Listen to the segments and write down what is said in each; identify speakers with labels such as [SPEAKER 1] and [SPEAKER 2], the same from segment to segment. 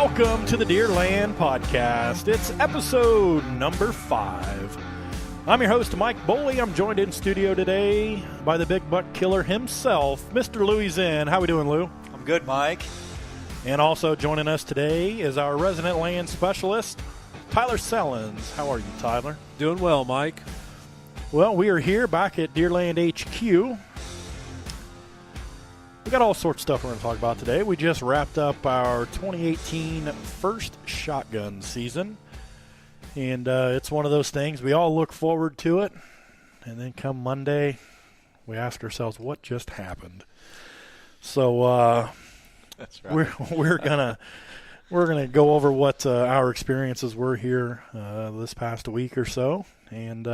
[SPEAKER 1] Welcome to the Deerland Podcast. It's episode number 5. I'm your host, Mike Boley. I'm joined in studio today by the big buck killer himself, Mr. Louis Zinn. How we doing, Lou?
[SPEAKER 2] I'm good, Mike.
[SPEAKER 1] And also joining us today is our resident land specialist, Tyler Sellens. How are you, Tyler?
[SPEAKER 3] Doing well, Mike.
[SPEAKER 1] Well, we are here back at Deerland HQ. We got all sorts of stuff we're going to talk about today. We just wrapped up our 2018 first shotgun season. And it's one of those things, we all look forward to it. And then come Monday, we ask ourselves, what just happened? So
[SPEAKER 2] that's right.
[SPEAKER 1] we're gonna go over what our experiences were here this past week or so. And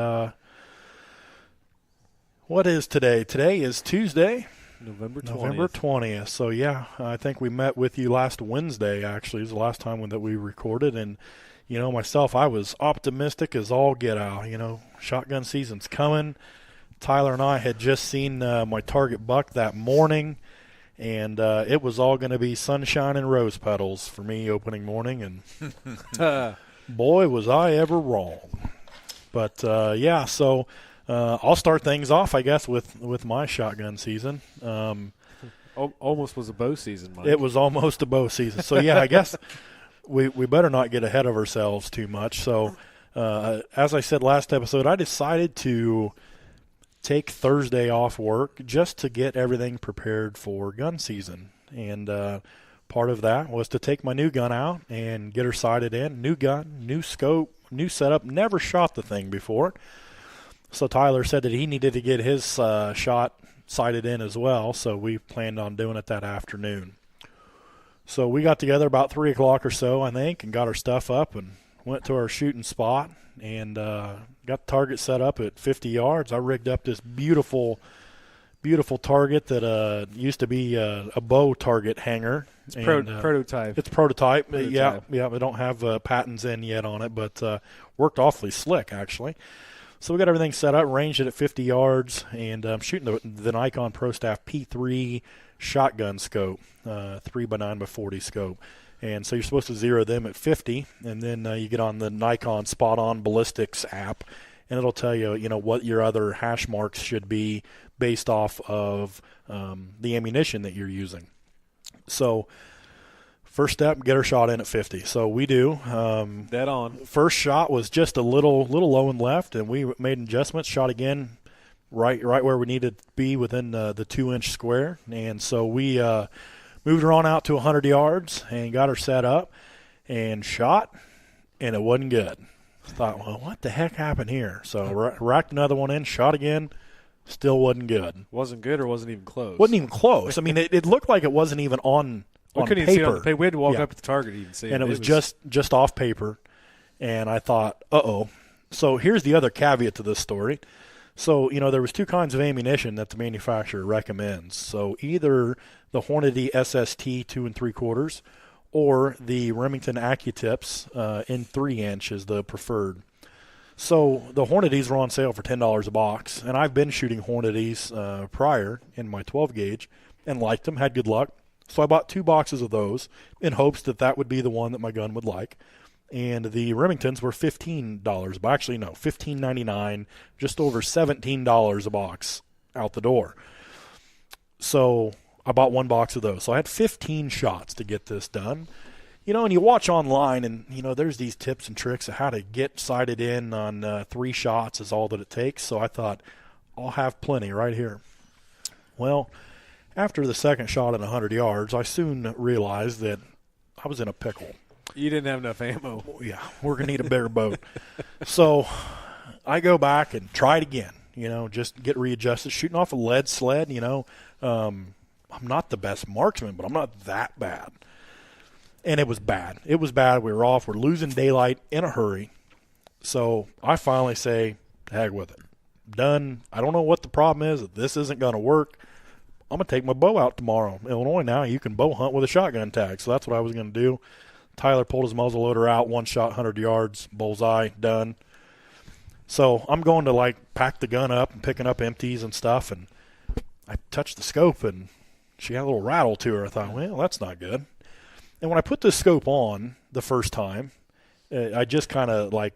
[SPEAKER 1] what is today? Today is Tuesday.
[SPEAKER 3] November
[SPEAKER 1] 20th. So, yeah, I think we met with you last Wednesday, actually. It was the last time that we recorded. And, you know, myself, I was optimistic as all get out. You know, shotgun season's coming. Tyler and I had just seen my target buck that morning. And it was all going to be sunshine and rose petals for me opening morning. And, boy, was I ever wrong. But, yeah, so... I'll start things off, I guess, with my shotgun season.
[SPEAKER 3] Almost was a bow season, Mike.
[SPEAKER 1] It was almost a bow season. So, yeah, I guess we better not get ahead of ourselves too much. So, as I said last episode, I decided to take Thursday off work just to get everything prepared for gun season. And part of that was to take my new gun out and get her sighted in. New gun, new scope, new setup. Never shot the thing before. So Tyler said that he needed to get his shot sighted in as well, so we planned on doing it that afternoon. So we got together about 3 o'clock or so, I think, and got our stuff up and went to our shooting spot and got the target set up at 50 yards. I rigged up this beautiful target that used to be a bow target hanger.
[SPEAKER 3] It's prototype.
[SPEAKER 1] It's prototype. Yeah, we don't have patents in yet on it, but worked awfully slick, actually. So we got everything set up, ranged it at 50 yards, and I'm shooting the Nikon ProStaff P3 shotgun scope, 3x9x40 scope. And so you're supposed to zero them at 50, and then you get on the Nikon Spot On Ballistics app, and it'll tell you, what your other hash marks should be based off of the ammunition that you're using. So first step, get her shot in at 50. So we do.
[SPEAKER 3] Dead on.
[SPEAKER 1] First shot was just a little low and left, and we made adjustments. Shot again, right where we needed to be within the 2-inch square. And so we moved her on out to 100 yards and got her set up and shot, and it wasn't good. Thought, well, what the heck happened here? So racked another one in, shot again, still wasn't good.
[SPEAKER 3] Wasn't good or wasn't even close?
[SPEAKER 1] Wasn't even close. I mean, it looked like it wasn't even on.
[SPEAKER 3] We couldn't even see it on the paper. We had to walk up to the target to even see it.
[SPEAKER 1] And it was just off paper. And I thought, uh-oh. So here's the other caveat to this story. So, there was 2 kinds of ammunition that the manufacturer recommends. So either the Hornady SST 2 3/4 or the Remington AccuTips in 3-inch is the preferred. So the Hornadys were on sale for $10 a box. And I've been shooting Hornadys prior in my 12-gauge and liked them, had good luck. So I bought 2 boxes of those in hopes that would be the one that my gun would like. And the Remingtons were $15, but actually no, $15.99, just over $17 a box out the door. So I bought 1 box of those. So I had 15 shots to get this done. And you watch online and, there's these tips and tricks of how to get sighted in on 3 shots is all that it takes. So I thought, I'll have plenty right here. Well, after the second shot at 100 yards, I soon realized that I was in a pickle.
[SPEAKER 3] You didn't have enough ammo.
[SPEAKER 1] Yeah, we're going to need a bigger boat. So I go back and try it again, just get readjusted. Shooting off a lead sled, I'm not the best marksman, but I'm not that bad. And it was bad. It was bad. We were off. We're losing daylight in a hurry. So I finally say, to heck with it. Done. I don't know what the problem is. This isn't going to work. I'm going to take my bow out tomorrow. Illinois now, you can bow hunt with a shotgun tag. So that's what I was going to do. Tyler pulled his muzzle loader out, 1 shot, 100 yards, bullseye, done. So I'm going to, pack the gun up and picking up empties and stuff. And I touched the scope, and she had a little rattle to her. I thought, well, that's not good. And when I put this scope on the first time, I just kind of like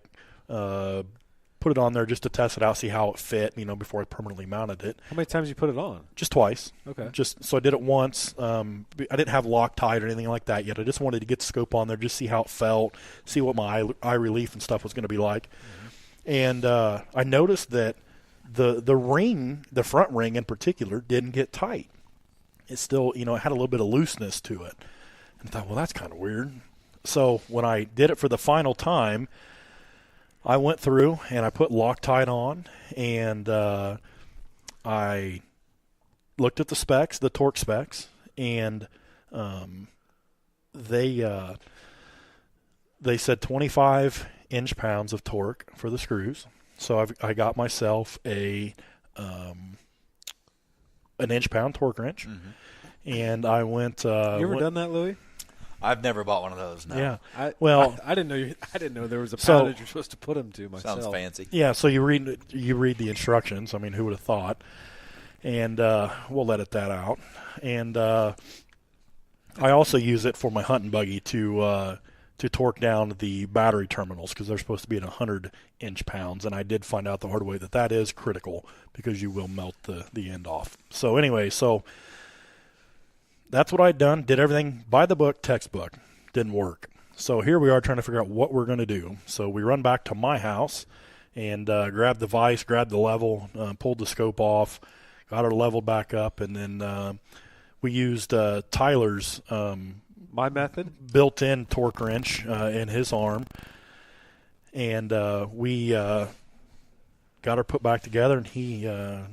[SPEAKER 1] put it on there just to test it out, see how it fit, before I permanently mounted it.
[SPEAKER 3] How many times you put it on?
[SPEAKER 1] Just twice.
[SPEAKER 3] Okay.
[SPEAKER 1] So I did it once. I didn't have Loctite or anything like that yet. I just wanted to get the scope on there, just see how it felt, see what my eye relief and stuff was going to be like. Mm-hmm. And I noticed that the ring, the front ring in particular, didn't get tight. It still, it had a little bit of looseness to it. And I thought, well, that's kind of weird. So when I did it for the final time, I went through and I put Loctite on, and I looked at the specs, the torque specs, and they said 25 inch-pounds of torque for the screws. So I got myself an inch-pound torque wrench, mm-hmm. and I went.
[SPEAKER 3] You ever done that, Louis?
[SPEAKER 2] I've never bought one of those. No.
[SPEAKER 1] Yeah.
[SPEAKER 3] I didn't know. I didn't know there was a poundage you're supposed to put them to. Myself.
[SPEAKER 2] Sounds fancy.
[SPEAKER 1] Yeah. So you read the instructions. I mean, who would have thought? And we'll let that out. And I also use it for my hunting buggy to torque down the battery terminals, because they're supposed to be at 100 inch-pounds. And I did find out the hard way that is critical, because you will melt the end off. So anyway, that's what I'd done. Did everything by the book, textbook. Didn't work. So here we are trying to figure out what we're going to do. So we run back to my house and grabbed the vise, grabbed the level, pulled the scope off, got her leveled back up, and then we used Tyler's
[SPEAKER 3] my method
[SPEAKER 1] built-in torque wrench in his arm, and we got her put back together, and he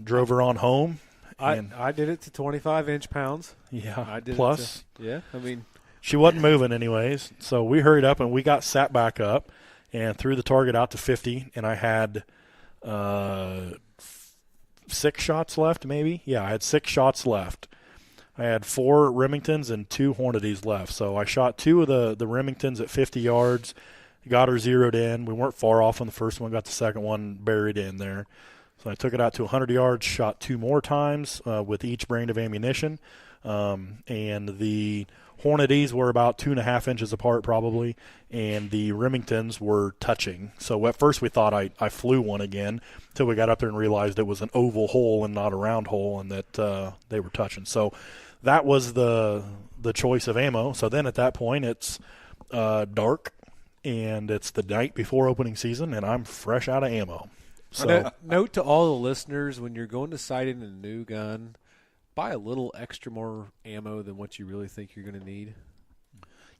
[SPEAKER 1] drove her on home.
[SPEAKER 3] I did it to 25 inch-pounds.
[SPEAKER 1] Yeah,
[SPEAKER 3] I did
[SPEAKER 1] plus.
[SPEAKER 3] I mean,
[SPEAKER 1] she wasn't moving anyways, so we hurried up and we got sat back up and threw the target out to 50, and I had 6 shots left, maybe. Yeah, I had 6 shots left. I had 4 Remingtons and 2 Hornadys left, so I shot 2 of the Remingtons at 50 yards, got her zeroed in. We weren't far off on the first one, got the second one buried in there. So I took it out to 100 yards, shot 2 more times with each brand of ammunition. And the Hornadys were about 2.5 inches apart probably, and the Remingtons were touching. So at first we thought I flew one again, until we got up there and realized it was an oval hole and not a round hole, and that they were touching. So that was the choice of ammo. So then at that point it's dark, and it's the night before opening season, and I'm fresh out of ammo. So
[SPEAKER 3] note to all the listeners, when you're going to sighting a new gun, buy a little extra more ammo than what you really think you're going to need.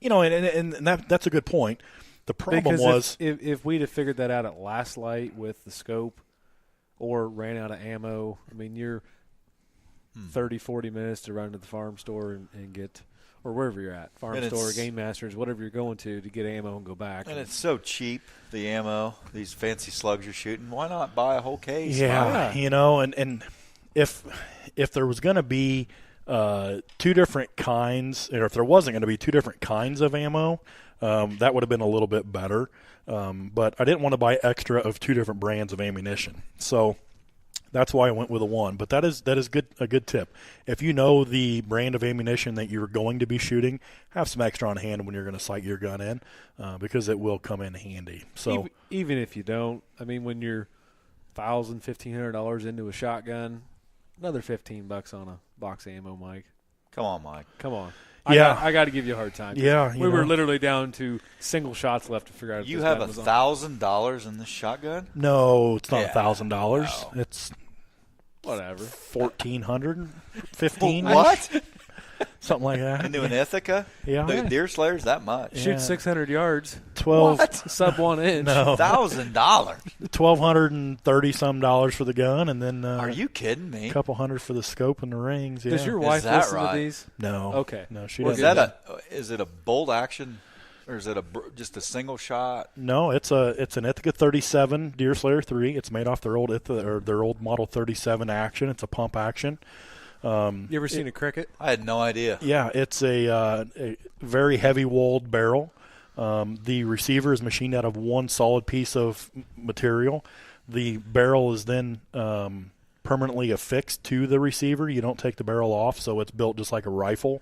[SPEAKER 1] And that's a good point. The problem
[SPEAKER 3] because
[SPEAKER 1] was
[SPEAKER 3] if we'd have figured that out at last light with the scope, or ran out of ammo, I mean, you're 30, 40 minutes to run to the farm store and get, or wherever you're at, farm store, Game Masters, whatever you're going to get ammo and go back.
[SPEAKER 2] And it's so cheap, the ammo, these fancy slugs you're shooting. Why not buy a whole case?
[SPEAKER 1] Yeah, and if there was going to be 2 different kinds, or if there wasn't going to be 2 different kinds of ammo, that would have been a little bit better. But I didn't want to buy extra of 2 different brands of ammunition. So that's why I went with a 1. But that is a good tip. If you know the brand of ammunition that you're going to be shooting, have some extra on hand when you're going to sight your gun in, because it will come in handy. So
[SPEAKER 3] even if you don't, I mean, when you're $1,000, $1,500 into a shotgun, another $15 on a box of ammo, Mike.
[SPEAKER 2] Come on, Mike.
[SPEAKER 3] Come on.
[SPEAKER 1] Yeah,
[SPEAKER 3] I got to give you a hard time.
[SPEAKER 1] Yeah,
[SPEAKER 3] we were literally down to single shots left to figure out. If
[SPEAKER 2] you have $1,000 in this shotgun?
[SPEAKER 1] No, it's not $1,000.
[SPEAKER 2] No.
[SPEAKER 1] It's
[SPEAKER 3] whatever.
[SPEAKER 1] 1,400, 15.
[SPEAKER 2] What?
[SPEAKER 1] Something like that.
[SPEAKER 2] Into an Ithaca?
[SPEAKER 1] Yeah.
[SPEAKER 2] The Deer Slayer's that much.
[SPEAKER 1] Yeah.
[SPEAKER 3] Shoot 600 yards.
[SPEAKER 1] 12.
[SPEAKER 2] What?
[SPEAKER 3] Sub 1 inch.
[SPEAKER 1] No.
[SPEAKER 2] $1,000.
[SPEAKER 1] $1,230 for the gun, and then
[SPEAKER 2] are you kidding me?
[SPEAKER 1] A couple hundred for the scope and the rings. Yeah.
[SPEAKER 3] Does your wife listen to these?
[SPEAKER 1] No.
[SPEAKER 3] Okay.
[SPEAKER 1] No, she
[SPEAKER 2] Is
[SPEAKER 1] doesn't.
[SPEAKER 2] is it a bolt action, or is it just a single shot?
[SPEAKER 1] No, it's an Ithaca 37 Deer Slayer 3. It's made off their old Model 37 action. It's a pump action.
[SPEAKER 3] You ever seen a Cricket?
[SPEAKER 2] I had no idea.
[SPEAKER 1] Yeah, it's a very heavy walled barrel. The receiver is machined out of one solid piece of material. The barrel is then permanently affixed to the receiver. You don't take the barrel off, so it's built just like a rifle.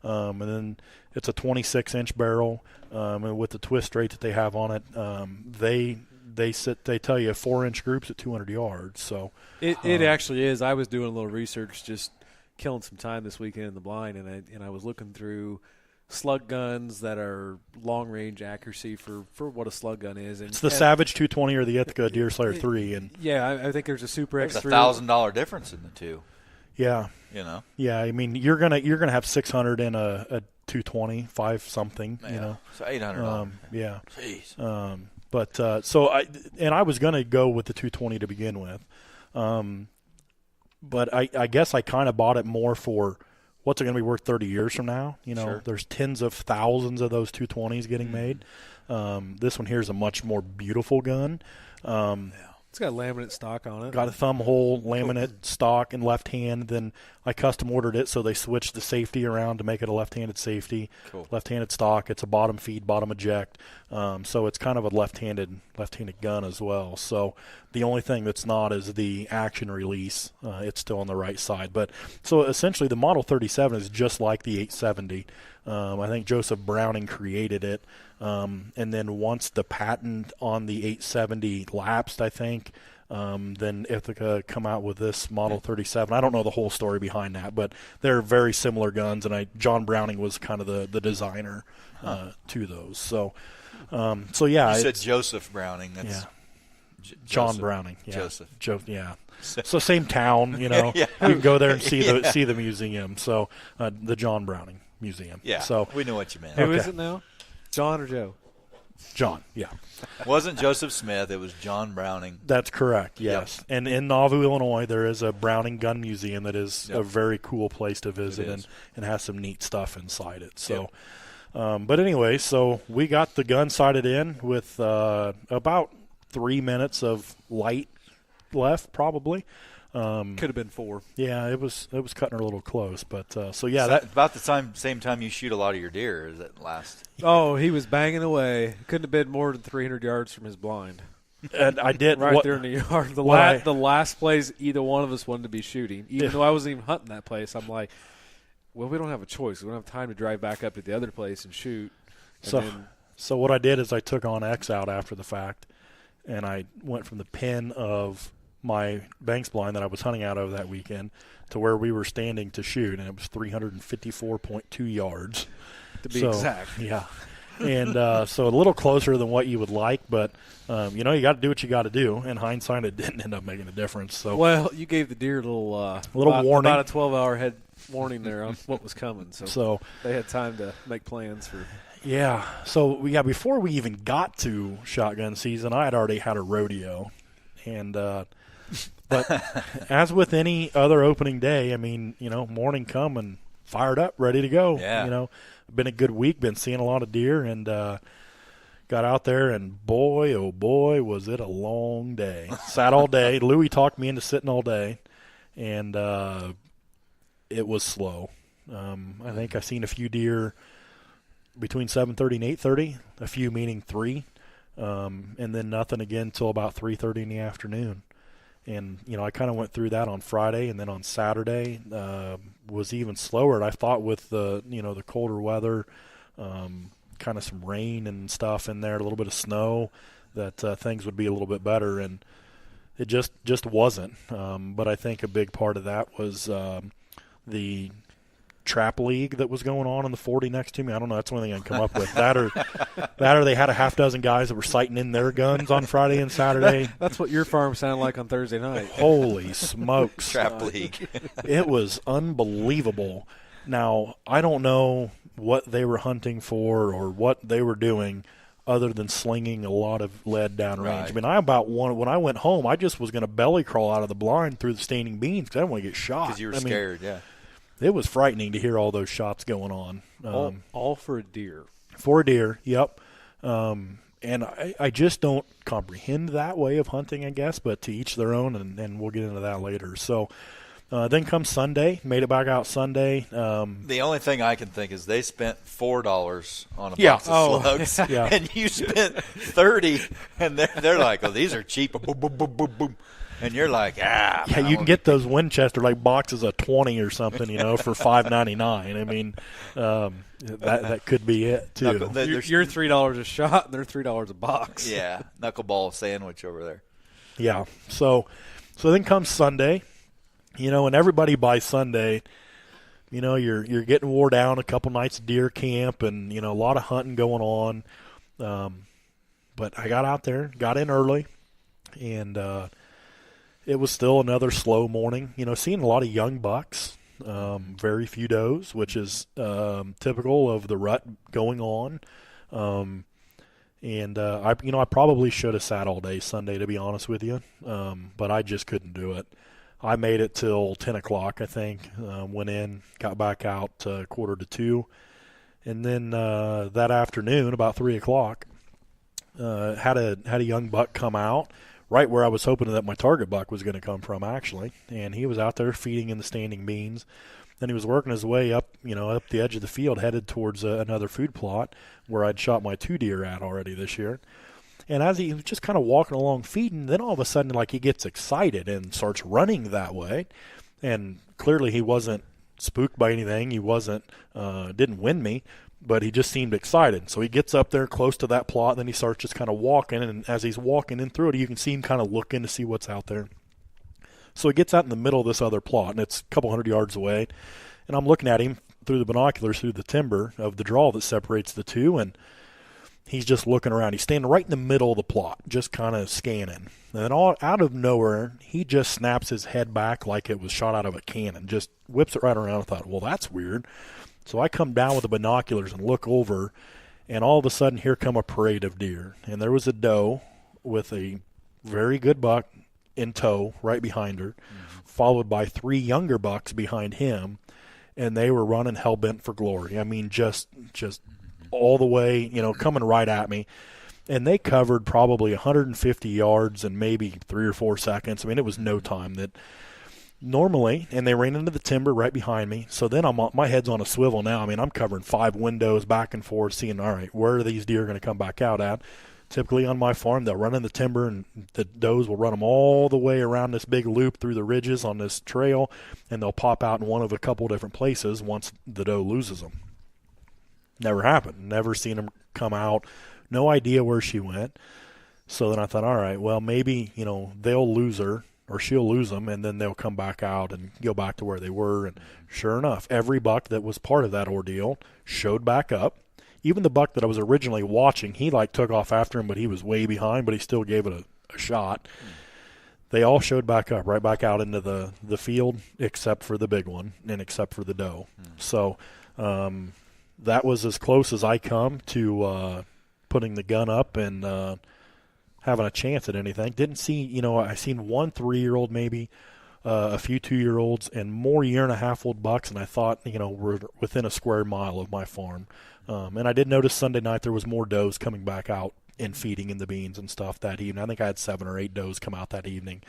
[SPEAKER 1] and then it's a 26-inch barrel, and with the twist rate that they have on it, they tell you 4-inch groups at 200 yards. So
[SPEAKER 3] it actually is. I was doing a little research, just killing some time this weekend in the blind, and I was looking through slug guns that are long range accuracy for what a slug gun is. And
[SPEAKER 1] it's the Savage 220 or the Ithaca Deerslayer 3, and
[SPEAKER 3] I think there's a Super
[SPEAKER 2] There's
[SPEAKER 3] X3.
[SPEAKER 2] $1,000 difference in the two.
[SPEAKER 1] yeah,
[SPEAKER 2] You know.
[SPEAKER 1] yeah. I mean, you're gonna have 600 in a 220, 5 something.
[SPEAKER 2] Yeah.
[SPEAKER 1] You know,
[SPEAKER 2] So $800.
[SPEAKER 1] yeah.
[SPEAKER 2] Jeez.
[SPEAKER 1] But so I was going to go with the 220 to begin with, but I guess I kind of bought it more for what's it going to be worth 30 years from now. You know,
[SPEAKER 2] Sure.
[SPEAKER 1] There's tens of thousands of those 220s getting made. This one here is a much more beautiful gun.
[SPEAKER 3] It's got laminate stock on it.
[SPEAKER 1] Got a thumb hole, laminate stock, and left hand. Then I custom ordered it, so they switched the safety around to make it a left-handed safety.
[SPEAKER 2] Cool.
[SPEAKER 1] Left-handed stock. It's a bottom feed, bottom eject. So it's kind of a left-handed gun as well. So the only thing that's not is the action release. It's still on the right side. But so essentially, the Model 37 is just like the 870. I think Joseph Browning created it. And then once the patent on the 870 lapsed, I think, then Ithaca come out with this Model 37. I don't know the whole story behind that, but they're very similar guns, and John Browning was kind of the designer to those. So yeah.
[SPEAKER 2] You said Joseph Browning. That's
[SPEAKER 1] Yeah.
[SPEAKER 2] Joseph.
[SPEAKER 1] John Browning. Yeah.
[SPEAKER 2] Joseph.
[SPEAKER 1] Yeah. So same town, you know.
[SPEAKER 2] Yeah.
[SPEAKER 1] You can go there and see the museum. So the John Browning Museum.
[SPEAKER 2] Yeah.
[SPEAKER 1] So
[SPEAKER 2] we know what you meant.
[SPEAKER 3] Who is
[SPEAKER 1] Okay.
[SPEAKER 3] it now? John or Joe?
[SPEAKER 1] John. Yeah.
[SPEAKER 2] It wasn't Joseph Smith. It was John Browning.
[SPEAKER 1] That's correct, yes. And in Nauvoo, Illinois, there is a Browning Gun Museum that is a very cool place to visit and has some neat stuff inside it. So, but anyway, so we got the gun sighted in with about 3 minutes of light left, probably.
[SPEAKER 3] Could have been 4.
[SPEAKER 1] Yeah, it was cutting her a little close, but so yeah,
[SPEAKER 2] So
[SPEAKER 1] that
[SPEAKER 2] about the same time you shoot a lot of your deer. Is that last?
[SPEAKER 3] Oh, he was banging away. Couldn't have been more than 300 yards from his blind.
[SPEAKER 1] and I did
[SPEAKER 3] Right
[SPEAKER 1] what,
[SPEAKER 3] there in the yard.
[SPEAKER 1] what
[SPEAKER 3] The last place either one of us wanted to be shooting, even though I wasn't even hunting that place. I'm like, well, we don't have a choice. We don't have time to drive back up to the other place and shoot. And
[SPEAKER 1] So what I did is I took on X out after the fact, and I went from the pin of my Banks blind that I was hunting out of that weekend to where we were standing to shoot, and it was 354.2 yards.
[SPEAKER 3] to be exact.
[SPEAKER 1] Yeah. And so a little closer than what you would like, but, you got to do what you got to do. In hindsight, it didn't end up making a difference. So
[SPEAKER 3] Well, you gave the deer a little
[SPEAKER 1] warning.
[SPEAKER 3] about a 12-hour head warning there on what was coming. So they had time to make plans for.
[SPEAKER 1] Yeah. So before we even got to shotgun season, I had already had a rodeo, and but as with any other opening day, I mean, morning come and fired up, ready to go.
[SPEAKER 2] Yeah.
[SPEAKER 1] Been a good week, been seeing a lot of deer, and got out there, and boy, oh boy, was it a long day. Sat all day. Louie talked me into sitting all day, and it was slow. I think I seen a few deer between 7:30 and 8:30, a few meaning 3, and then nothing again until about 3:30 in the afternoon. And, I kind of went through that on Friday, and then on Saturday was even slower. And I thought with the, the colder weather, kind of some rain and stuff in there, a little bit of snow, that things would be a little bit better. And it just wasn't. But I think a big part of that was the trap league that was going on in the 40 next to me. I don't know. That's the only thing I can come up with. That or they had a half dozen guys that were sighting in their guns on Friday and Saturday.
[SPEAKER 3] That's what your farm sounded like on Thursday night.
[SPEAKER 1] Holy smokes.
[SPEAKER 2] Trap league.
[SPEAKER 1] It was unbelievable. Now, I don't know what they were hunting for or what they were doing other than slinging a lot of lead downrange.
[SPEAKER 2] Right.
[SPEAKER 1] I mean, when I went home, I just was going to belly crawl out of the blind through the standing beans because I didn't want to get shot.
[SPEAKER 2] Because you were scared, yeah.
[SPEAKER 1] It was frightening to hear all those shots going on.
[SPEAKER 3] All for a deer.
[SPEAKER 1] For a deer, yep. And I just don't comprehend that way of hunting, I guess, but to each their own, and we'll get into that later. So then comes Sunday, made it back out Sunday.
[SPEAKER 2] The only thing I can think is they spent $4 on a box of slugs,
[SPEAKER 1] Yeah.
[SPEAKER 2] and you spent $30, and they're like, oh, these are cheap. Boom, boom, boom, boom, boom. And you're like,
[SPEAKER 1] Yeah,
[SPEAKER 2] man,
[SPEAKER 1] you can get those Winchester like boxes of 20 or something, for $5.99. I mean, that could be it too.
[SPEAKER 3] You're $3 a shot, and they're $3 a box.
[SPEAKER 2] Yeah, knuckleball sandwich over there.
[SPEAKER 1] Yeah. So then comes Sunday, and everybody by Sunday, you're getting wore down, a couple nights of deer camp, and a lot of hunting going on. But I got out there, got in early, and it was still another slow morning. Seeing a lot of young bucks, very few does, which is typical of the rut going on. And I probably should have sat all day Sunday, to be honest with you, but I just couldn't do it. I made it till 10 o'clock, I think. Went in, got back out 1:45, and then that afternoon, about 3 o'clock, had a young buck come out right where I was hoping that my target buck was going to come from, actually. And he was out there feeding in the standing beans. Then he was working his way up, up the edge of the field, headed towards another food plot where I'd shot my 2 deer at already this year. And as he was just kind of walking along feeding, then all of a sudden, like, he gets excited and starts running that way. And clearly he wasn't spooked by anything. He didn't win me, but he just seemed excited. So he gets up there close to that plot, and then he starts just kind of walking. And as he's walking in through it, you can see him kind of looking to see what's out there. So he gets out in the middle of this other plot, and it's a couple hundred yards away. And I'm looking at him through the binoculars, through the timber of the draw that separates the two, and he's just looking around. He's standing right in the middle of the plot, just kind of scanning. And then all out of nowhere, he just snaps his head back like it was shot out of a cannon, just whips it right around. I thought, well, that's weird. So I come down with the binoculars and look over, and all of a sudden, here come a parade of deer. And there was a doe with a very good buck in tow right behind her, followed by 3 younger bucks behind him, and they were running hell-bent for glory. I mean, just all the way, coming right at me. And they covered probably 150 yards in maybe 3 or 4 seconds. I mean, it was no time. That normally, and they ran into the timber right behind me. So then my head's on a swivel now. I mean, I'm covering 5 windows back and forth, seeing, all right, where are these deer going to come back out at? Typically on my farm, they'll run in the timber, and the does will run them all the way around this big loop through the ridges on this trail, and they'll pop out in one of a couple different places once the doe loses them. Never happened. Never seen them come out. No idea where she went. So then I thought, all right, well, maybe, they'll lose her, or she'll lose them, and then they'll come back out and go back to where they were. And sure enough, every buck that was part of that ordeal showed back up. Even the buck that I was originally watching, he took off after him, but he was way behind, but he still gave it a shot. They all showed back up, right back out into the field, except for the big one and except for the doe. So that was as close as I come to putting the gun up and having a chance at anything. Didn't see, I seen 1 3-year-old maybe, a few 2-year-olds, and more 1.5-year-old bucks, and I thought, we're within a square mile of my farm. And I did notice Sunday night there was more does coming back out and feeding in the beans and stuff that evening. I think I had 7 or 8 does come out that evening.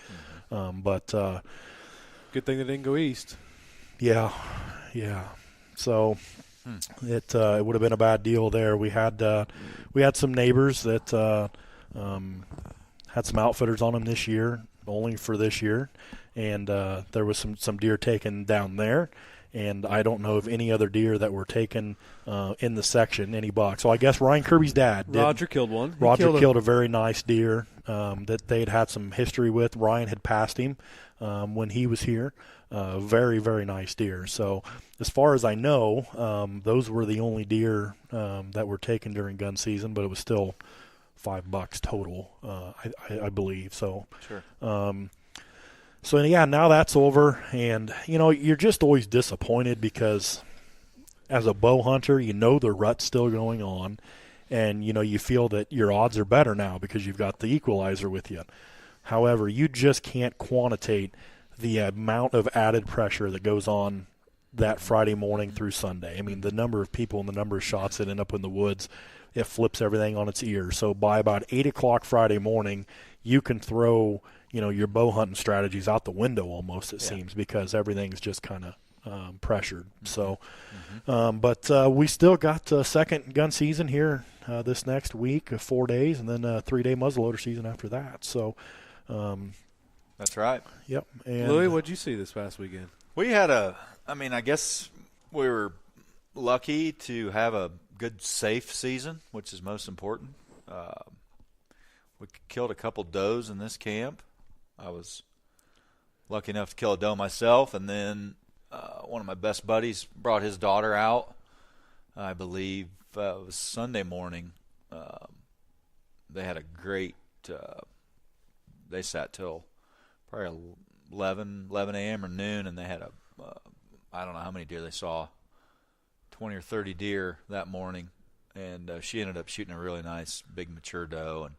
[SPEAKER 1] But
[SPEAKER 3] good thing they didn't go east.
[SPEAKER 1] Yeah. So it would have been a bad deal there. We had some neighbors that had some outfitters on them this year, only for this year, and there was some deer taken down there. And I don't know of any other deer that were taken in the section, any bucks. So I guess Ryan Kirby's dad did.
[SPEAKER 3] Roger killed one.
[SPEAKER 1] Roger killed a very nice deer that they had some history with. Ryan had passed him when he was here. Very, very nice deer. So as far as I know, those were the only deer that were taken during gun season, but it was still $5 total, I believe. So.
[SPEAKER 2] Sure.
[SPEAKER 1] So, yeah, now that's over, and, you're just always disappointed because as a bow hunter, the rut's still going on, and, you feel that your odds are better now because you've got the equalizer with you. However, you just can't quantitate the amount of added pressure that goes on that Friday morning through Sunday. I mean, the number of people and the number of shots that end up in the woods, it flips everything on its ear. So by about 8 o'clock Friday morning, you can throw your bow hunting strategies out the window almost, it seems, because everything's just kind of pressured. So, but we still got a second gun season here this next week, 4 days, and then a 3-day muzzleloader season after that. So
[SPEAKER 2] That's right.
[SPEAKER 1] Yep. And
[SPEAKER 3] Louis, what'd you see this past weekend?
[SPEAKER 2] We had I guess we were lucky to have a good, safe season, which is most important. We killed a couple does in this camp. I was lucky enough to kill a doe myself, and then one of my best buddies brought his daughter out. I believe it was Sunday morning. They had a great they sat till probably 11 a.m. or noon, and they had I don't know how many deer they saw, 20 or 30 deer that morning, and she ended up shooting a really nice big mature doe, and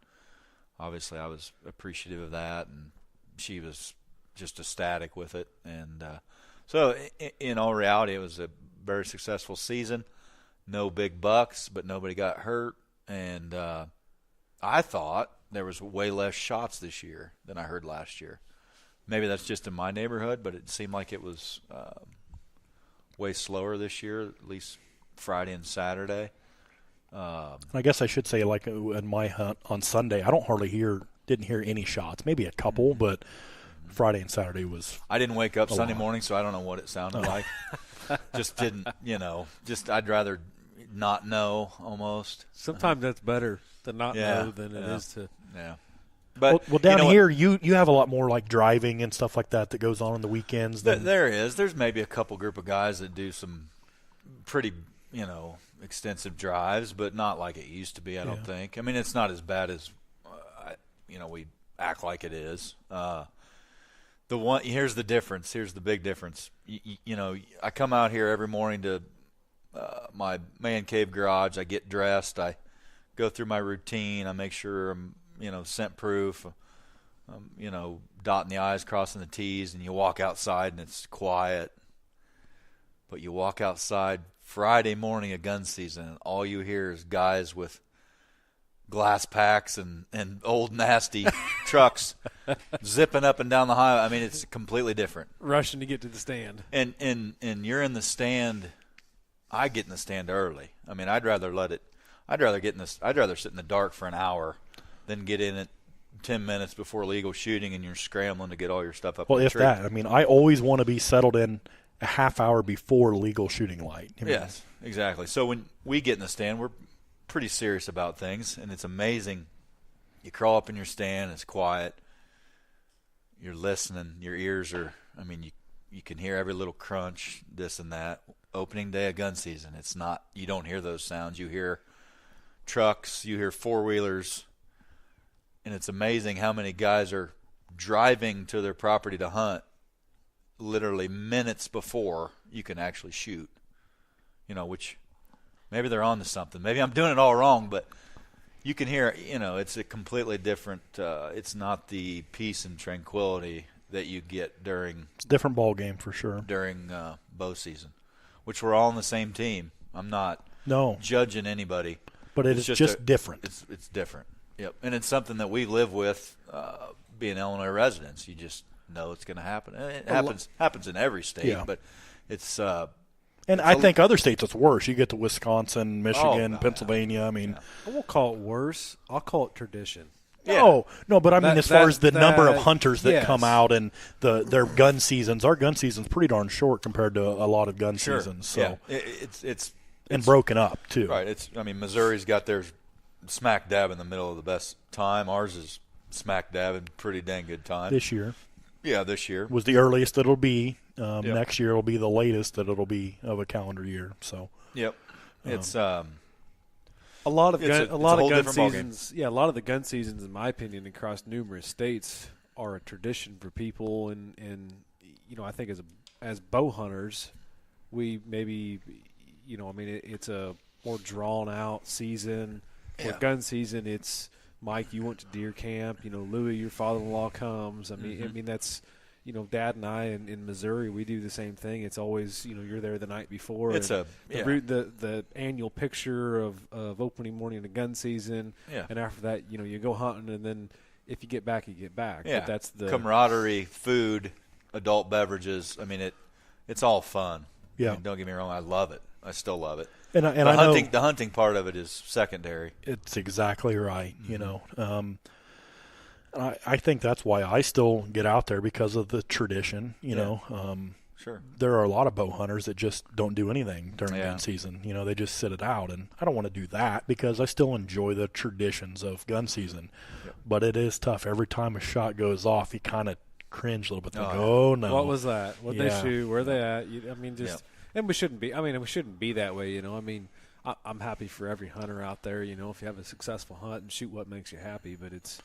[SPEAKER 2] obviously I was appreciative of that, and she was just ecstatic with it. And so in all reality, it was a very successful season. No big bucks, but nobody got hurt, and I thought there was way less shots this year than I heard last year. Maybe that's just in my neighborhood, but it seemed like it was way slower this year, at least Friday and Saturday.
[SPEAKER 1] I guess I should say, like in my hunt on Sunday, I didn't hear any shots, maybe a couple, but Friday and Saturday was.
[SPEAKER 2] I didn't wake up Sunday morning, so I don't know what it sounded like. Just didn't, I'd rather not know almost.
[SPEAKER 3] Sometimes that's better to not know than it is to.
[SPEAKER 2] Yeah. But
[SPEAKER 1] well, down here, you have a lot more like driving and stuff like that goes on the weekends.
[SPEAKER 2] There is. There's maybe a couple group of guys that do some pretty, extensive drives, but not like it used to be, I don't think. I mean, it's not as bad as, we act like it is. Here's the difference. Here's the big difference. I come out here every morning to my man cave garage. I get dressed. I go through my routine. I make sure I'm, scent proof, dotting the I's, crossing the T's, and you walk outside and it's quiet. But you walk outside Friday morning of gun season, and all you hear is guys with glass packs and old nasty trucks zipping up and down the highway. I mean, it's completely different.
[SPEAKER 3] Rushing to get to the stand.
[SPEAKER 2] And you're in the stand. I get in the stand early. I mean, I'd rather sit in the dark for an hour than get in it 10 minutes before legal shooting and you're scrambling to get all your stuff up.
[SPEAKER 1] Well,
[SPEAKER 2] in the
[SPEAKER 1] if
[SPEAKER 2] tree.
[SPEAKER 1] that, I mean, I always want to be settled in a half hour before legal shooting light.
[SPEAKER 2] Yes, exactly. So when we get in the stand, we're pretty serious about things, and it's amazing. You crawl up in your stand, it's quiet. You're listening. Your ears are, you can hear every little crunch, this and that. Opening day of gun season, it's not, you don't hear those sounds. You hear trucks, you hear four-wheelers, and it's amazing how many guys are driving to their property to hunt literally minutes before you can actually shoot, which maybe they're on to something. Maybe I'm doing it all wrong, but you can hear, it's a completely different, it's not the peace and tranquility that you get during.
[SPEAKER 1] It's a different ball game for sure.
[SPEAKER 2] During bow season, which we're all on the same team. I'm not judging anybody.
[SPEAKER 1] But it's just different.
[SPEAKER 2] It's different. Yep. And it's something that we live with being Illinois residents. You just know it's going to happen. And it happens in every state, but it's
[SPEAKER 1] and I think other states it's worse. You get to Wisconsin, Michigan, Pennsylvania. I mean,
[SPEAKER 3] I won't call it worse. I'll call it tradition.
[SPEAKER 1] No, but I mean, as far as the number of hunters that come out and their gun seasons, our gun season's pretty darn short compared to a lot of gun seasons. So
[SPEAKER 2] it's
[SPEAKER 1] broken up too.
[SPEAKER 2] Right. Missouri's got theirs smack dab in the middle of the best time. Ours is smack dab in pretty dang good time.
[SPEAKER 1] This year.
[SPEAKER 2] Yeah, this year
[SPEAKER 1] was the earliest it'll be. Next year will be the latest that it'll be of a calendar year. So.
[SPEAKER 2] Yep. It's
[SPEAKER 3] a lot of gun seasons.
[SPEAKER 2] Yeah,
[SPEAKER 3] a lot of the gun seasons, in my opinion, across numerous states are a tradition for people, and I think as bow hunters, we maybe it's a more drawn out season. For gun season, it's Mike, you went to deer camp. Louis, your father-in-law comes. I mean that's. Dad and I in Missouri, we do the same thing. It's always, you're there the night before.
[SPEAKER 2] It's
[SPEAKER 3] the annual picture of opening morning of gun season.
[SPEAKER 2] Yeah.
[SPEAKER 3] And after that, you go hunting, and then if you get back, you get back.
[SPEAKER 2] Yeah.
[SPEAKER 3] But that's the
[SPEAKER 2] camaraderie, food, adult beverages. I mean, it's all fun.
[SPEAKER 1] Yeah.
[SPEAKER 2] Don't get me wrong. I love it. I still love it.
[SPEAKER 1] And I know
[SPEAKER 2] the hunting part of it is secondary.
[SPEAKER 1] It's exactly right. I think that's why I still get out there, because of the tradition. You know,
[SPEAKER 2] Sure.
[SPEAKER 1] there are a lot of bow hunters that just don't do anything during
[SPEAKER 2] Yeah.
[SPEAKER 1] gun season. You know, they just sit it out, and I don't want to do that because I still enjoy the traditions of gun season.
[SPEAKER 2] Yep.
[SPEAKER 1] But it is tough. Every time a shot goes off, you kind of cringe a little bit. Think,
[SPEAKER 2] Oh,
[SPEAKER 1] oh no,
[SPEAKER 3] What was that? What
[SPEAKER 1] Yeah.
[SPEAKER 3] they shoot? Where they at? I mean, just
[SPEAKER 2] Yep.
[SPEAKER 3] and we shouldn't be. I mean, we shouldn't be that way. You know, I mean, I'm happy for every hunter out there. You know, if you have a successful hunt and shoot what makes you happy, but it's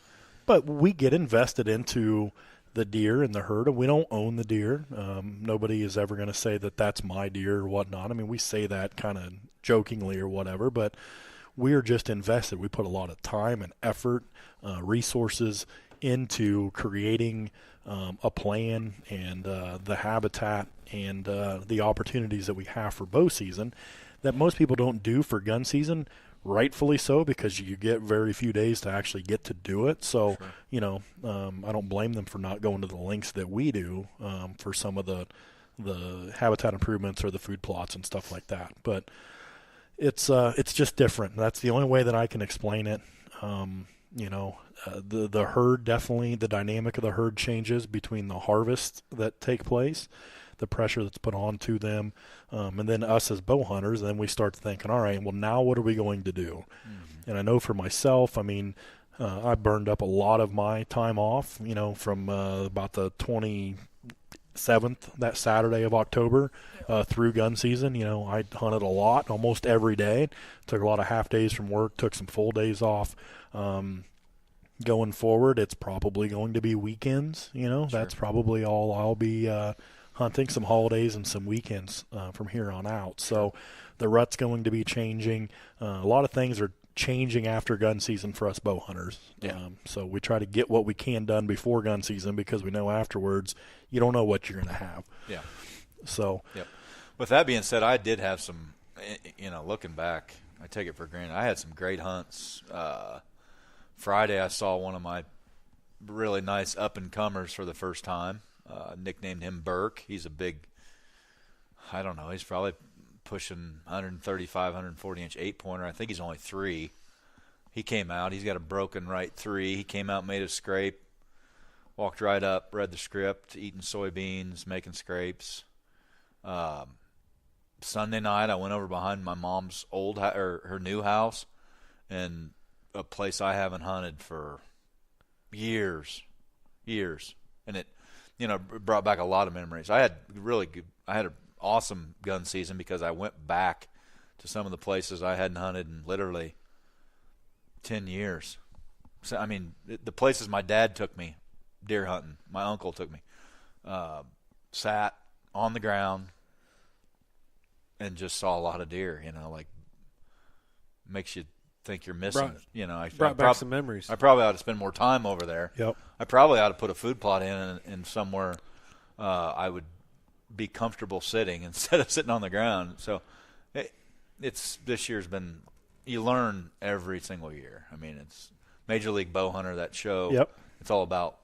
[SPEAKER 1] But we get invested into the deer and the herd, and we don't own the deer. Nobody is ever going to say that that's my deer or whatnot. I mean, we say that kind of jokingly or whatever, but we're just invested. We put a lot of time and effort, resources into creating a plan and the habitat and the opportunities that we have for bow season that most people don't do for gun season. Rightfully so, because you get very few days to actually get to do it. So, you know, I don't blame them for not going to the lengths that we do for some of the habitat improvements or the food plots and stuff like that. But it's just different. That's the only way that I can explain it. You know, the herd, definitely the dynamic of the herd changes between the harvests that take place, the pressure that's put on to them, and then us as bow hunters. Then we start thinking, all right, well, now what are we going to do? Mm-hmm. And I know for myself, I mean, I burned up a lot of my time off, you know, from about the 27th, that Saturday of October, through gun season. You know, I hunted a lot, almost every day. Took a lot of half days from work, took some full days off. Going forward, it's probably going to be weekends. You know,
[SPEAKER 2] Sure.
[SPEAKER 1] That's probably all I'll be hunting, some holidays and some weekends from here on out. So the rut's going to be changing. A lot of things are changing after gun season for us bow hunters.
[SPEAKER 2] Yeah.
[SPEAKER 1] So we try to get what we can done before gun season, because we know afterwards you don't know what you're going to have.
[SPEAKER 2] Yeah.
[SPEAKER 1] So
[SPEAKER 2] Yep. With that being said, I did have some, you know, looking back, I take it for granted. I had some great hunts. Friday, I saw one of my really nice up-and-comers for the first time. Nicknamed him Burke. He's a big, I don't know, he's probably pushing 135, 140-inch 8-pointer. I think he's only 3. He came out. He's got a broken right 3. He came out, made a scrape, walked right up, read the script, eating soybeans, making scrapes. Sunday night, I went over behind my mom's old her new house, and a place I haven't hunted for years, and it, you know, brought back a lot of memories. I had an awesome gun season because I went back to some of the places I hadn't hunted in literally 10 years. So, I mean, the places my dad took me deer hunting, my uncle took me, sat on the ground and just saw a lot of deer, you know, like makes you think you're missing. You know, I
[SPEAKER 3] brought back some memories.
[SPEAKER 2] I probably ought to spend more time over there.
[SPEAKER 1] Yep.
[SPEAKER 2] I probably ought to put a food plot in somewhere I would be comfortable sitting instead of sitting on the ground. So it's this year's been, you learn every single year. I mean, it's Major League Bow Hunter, that show.
[SPEAKER 1] Yep.
[SPEAKER 2] It's all about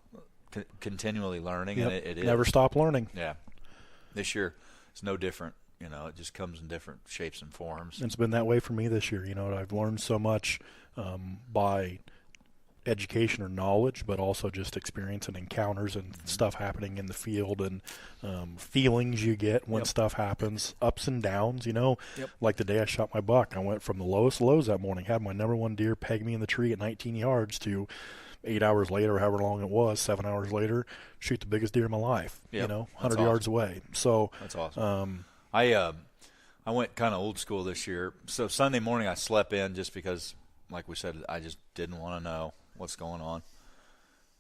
[SPEAKER 2] continually learning,
[SPEAKER 1] Yep.
[SPEAKER 2] and it is.
[SPEAKER 1] Never stop learning.
[SPEAKER 2] Yeah. This year it's no different. You know, it just comes in different shapes and forms.
[SPEAKER 1] It's been that way for me this year. You know, I've learned so much by education or knowledge, but also just experience and encounters and stuff happening in the field, and feelings you get when stuff happens, ups and downs. You know, like the day I shot my buck, I went from the lowest lows that morning, had my number one deer peg me in the tree at 19 yards to 8 hours later, however long it was, 7 hours later, shoot the biggest deer in my life.
[SPEAKER 2] Yep.
[SPEAKER 1] You know,
[SPEAKER 2] That's
[SPEAKER 1] 100
[SPEAKER 2] awesome.
[SPEAKER 1] yards away. So
[SPEAKER 2] That's awesome. I went kind of old school this year. So Sunday morning I slept in just because, like we said, I just didn't want to know what's going on.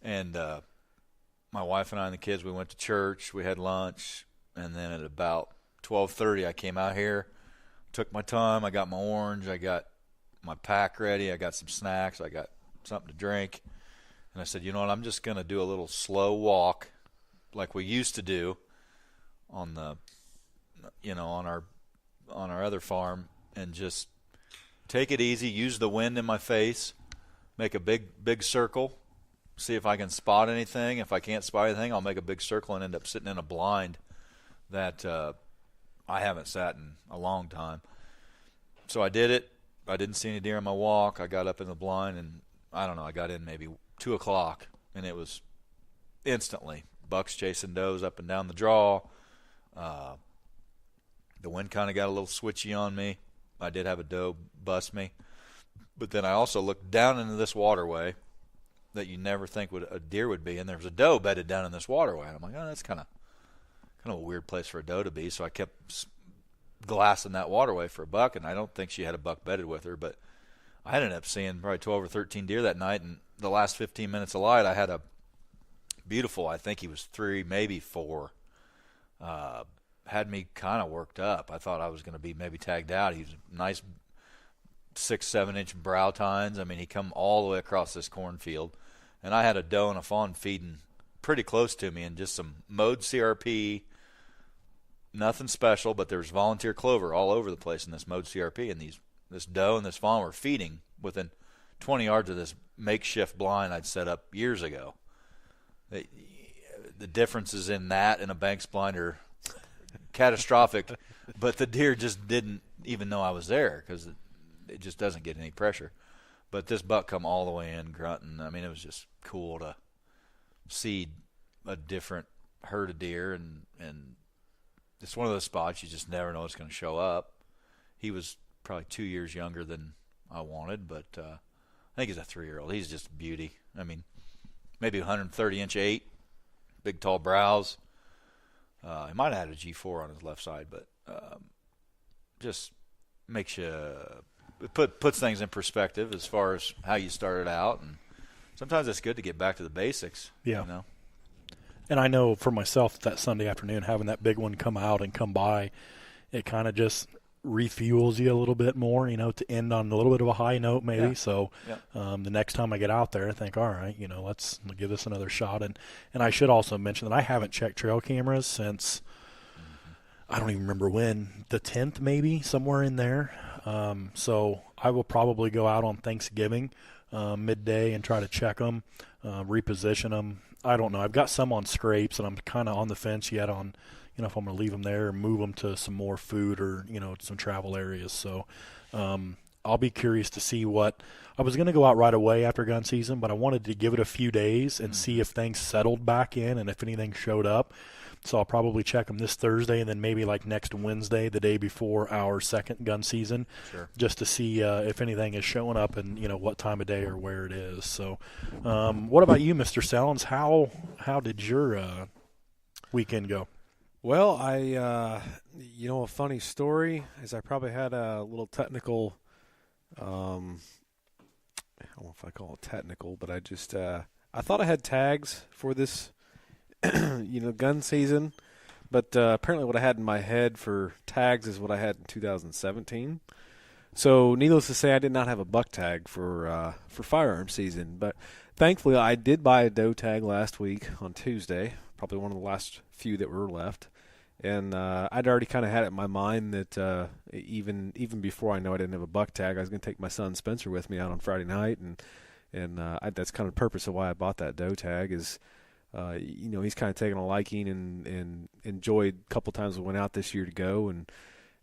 [SPEAKER 2] And my wife and I and the kids, we went to church, we had lunch, and then at about 12:30 I came out here, took my time, I got my orange, I got my pack ready, I got some snacks, I got something to drink. And I said, you know what, I'm just going to do a little slow walk like we used to do on the, you know, on our other farm, and just take it easy, use the wind in my face, make a big circle, see if I can spot anything. If I can't spot anything, I'll make a big circle and end up sitting in a blind that I haven't sat in a long time. So I did it. I didn't see any deer on my walk. I got up in the blind, and I don't know, I got in maybe 2 o'clock, and it was instantly bucks chasing does up and down the draw. The wind kind of got a little switchy on me. I did have a doe bust me. But then I also looked down into this waterway that you never think a deer would be, and there was a doe bedded down in this waterway. And I'm like, oh, that's kind of a weird place for a doe to be. So I kept glassing that waterway for a buck, and I don't think she had a buck bedded with her. But I ended up seeing probably 12 or 13 deer that night, and the last 15 minutes of light, I had a beautiful, I think he was 3, maybe 4, had me kind of worked up. I thought I was going to be maybe tagged out. He was a nice 6-7 inch brow tines. I mean, he come all the way across this cornfield, and I had a doe and a fawn feeding pretty close to me, and just some mowed CRP, nothing special, but there's volunteer clover all over the place in this mowed CRP, and this doe and this fawn were feeding within 20 yards of this makeshift blind I'd set up years ago. The differences in that and a Banks blind are catastrophic, but the deer just didn't even know I was there because it just doesn't get any pressure. But this buck come all the way in grunting. I mean, it was just cool to see a different herd of deer, and it's one of those spots you just never know it's going to show up. He was probably 2 years younger than I wanted, but I think he's a 3-year-old. He's just a beauty. I mean, maybe 130-inch 8, big tall brows. He might have had a G4 on his left side, but just makes you puts things in perspective as far as how you started out, and sometimes it's good to get back to the basics.
[SPEAKER 1] Yeah.
[SPEAKER 2] You know?
[SPEAKER 1] And I know for myself that Sunday afternoon, having that big one come out and come by, it kind of just refuels you a little bit more, to end on a little bit of a high note maybe.
[SPEAKER 2] Yeah.
[SPEAKER 1] So
[SPEAKER 2] Yeah.
[SPEAKER 1] The next time I get out there, I think, all right, let's give this another shot. And I should also mention that I haven't checked trail cameras since, I don't even remember when, the 10th maybe, somewhere in there. So I will probably go out on Thanksgiving midday and try to check them, reposition them. I don't know. I've got some on scrapes, and I'm kind of on the fence yet on, if I'm going to leave them there or move them to some more food or, some travel areas. So I'll be curious to see what – I was going to go out right away after gun season, but I wanted to give it a few days and see if things settled back in and if anything showed up. So I'll probably check them this Thursday and then maybe like next Wednesday, the day before our second gun season,
[SPEAKER 2] Sure.
[SPEAKER 1] just to see if anything is showing up and, what time of day or where it is. So what about you, Mr. Sellens? How did your weekend go?
[SPEAKER 3] Well, a funny story is I probably had a little technical, I don't know if I call it technical, but I just, I thought I had tags for this, gun season, but apparently what I had in my head for tags is what I had in 2017. So needless to say, I did not have a buck tag for firearm season, but thankfully I did buy a doe tag last week on Tuesday, probably one of the last few that were left. And I'd already kind of had it in my mind that even before I know I didn't have a buck tag, I was going to take my son Spencer with me out on Friday night, and that's kind of the purpose of why I bought that doe tag is, he's kind of taken a liking and enjoyed a couple times we went out this year to go,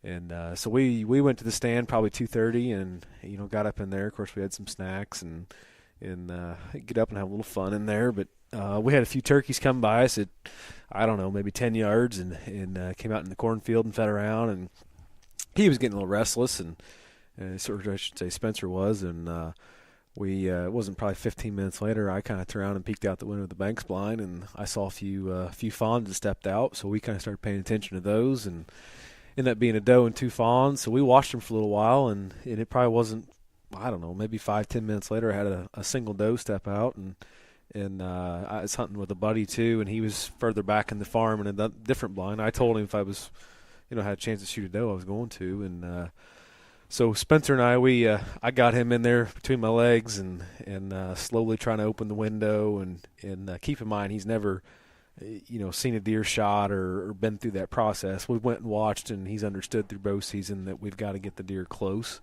[SPEAKER 3] and so we went to the stand probably 2:30 and got up in there. Of course, we had some snacks and get up and have a little fun in there, but. We had a few turkeys come by us at, I don't know, maybe 10 yards and came out in the cornfield and fed around. And he was getting a little restless, and sort of, I should say Spencer was. And it wasn't probably 15 minutes later, I kind of turned around and peeked out the window of the Banks blind, and I saw a few fawns that stepped out. So we kind of started paying attention to those, and ended up being a doe and 2 fawns. So we watched them for a little while, and it probably wasn't, I don't know, maybe 5-10 minutes later, I had a single doe step out, and I was hunting with a buddy too, and he was further back in the farm in a different blind. I told him if I was, had a chance to shoot a doe, I was going to. And so Spencer and I got him in there between my legs and slowly trying to open the window. And keep in mind, he's never, seen a deer shot or been through that process. We went and watched, and he's understood through bow season that we've got to get the deer close.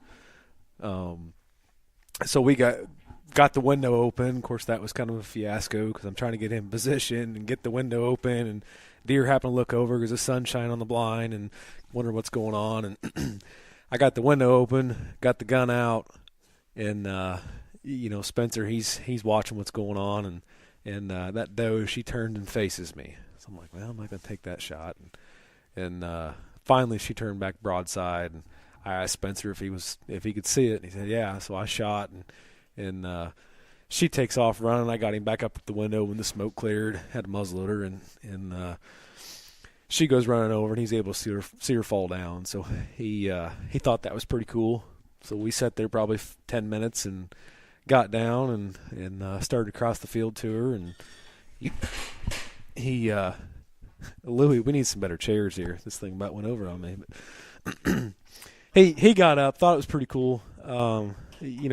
[SPEAKER 3] So we got the window open. Of course, that was kind of a fiasco because I'm trying to get him positioned and get the window open, and deer happen to look over because the sun's shining on the blind and wonder what's going on. And I got the window open, got the gun out, and Spencer, he's watching what's going on, and that doe, she turned and faces me. So I'm like, well, I'm not going to take that shot. And finally, she turned back broadside, and I asked Spencer if he could see it, and he said, yeah. So I shot, and she takes off running. I got him back up at the window when the smoke cleared, had a muzzleloader, and she goes running over, and he's able to see her fall down. So he thought that was pretty cool. So we sat there probably 10 minutes and got down and started across the field to her. And he Louis, we need some better chairs here. This thing about went over on me. But he got up, thought it was pretty cool.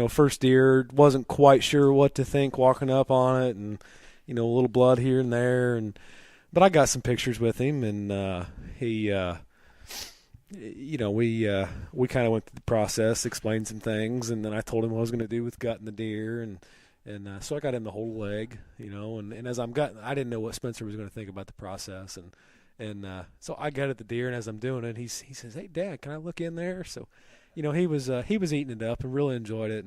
[SPEAKER 3] First deer, wasn't quite sure what to think walking up on it, and a little blood here and there, but I got some pictures with him, and we kind of went through the process, explained some things, and then I told him what I was going to do with gutting the deer, and so I got him the whole leg, and as I'm gutting, I didn't know what Spencer was going to think about the process, and so I gutted the deer, and as I'm doing it, he says, "Hey, Dad, can I look in there?" So, he was eating it up and really enjoyed it,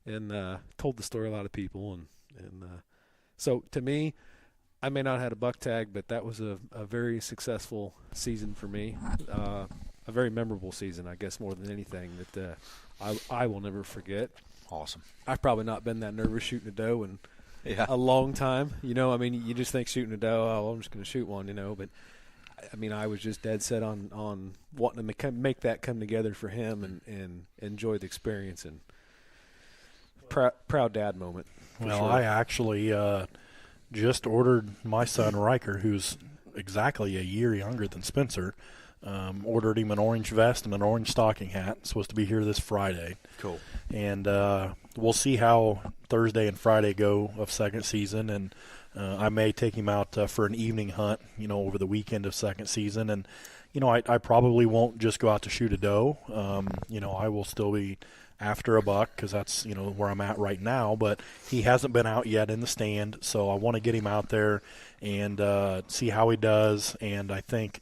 [SPEAKER 3] and told the story to a lot of people, and so to me, I may not have had a buck tag, but that was a very successful season for me. A very memorable season, I guess, more than anything that I will never forget.
[SPEAKER 2] Awesome.
[SPEAKER 3] I've probably not been that nervous shooting a doe in
[SPEAKER 2] Yeah.
[SPEAKER 3] a long time. You just think shooting a doe, oh, I'm just going to shoot one, but I was just dead set on wanting to make that come together for him and enjoy the experience, and proud dad moment.
[SPEAKER 1] Well,
[SPEAKER 3] sure.
[SPEAKER 1] I actually just ordered my son Riker, who's exactly a year younger than Spencer. Ordered him an orange vest and an orange stocking hat. Supposed to be here this Friday.
[SPEAKER 2] Cool.
[SPEAKER 1] And we'll see how Thursday and Friday go of second season, and I may take him out for an evening hunt, over the weekend of second season. And, I probably won't just go out to shoot a doe. I will still be after a buck because that's, where I'm at right now. But he hasn't been out yet in the stand, so I want to get him out there and see how he does. And I think,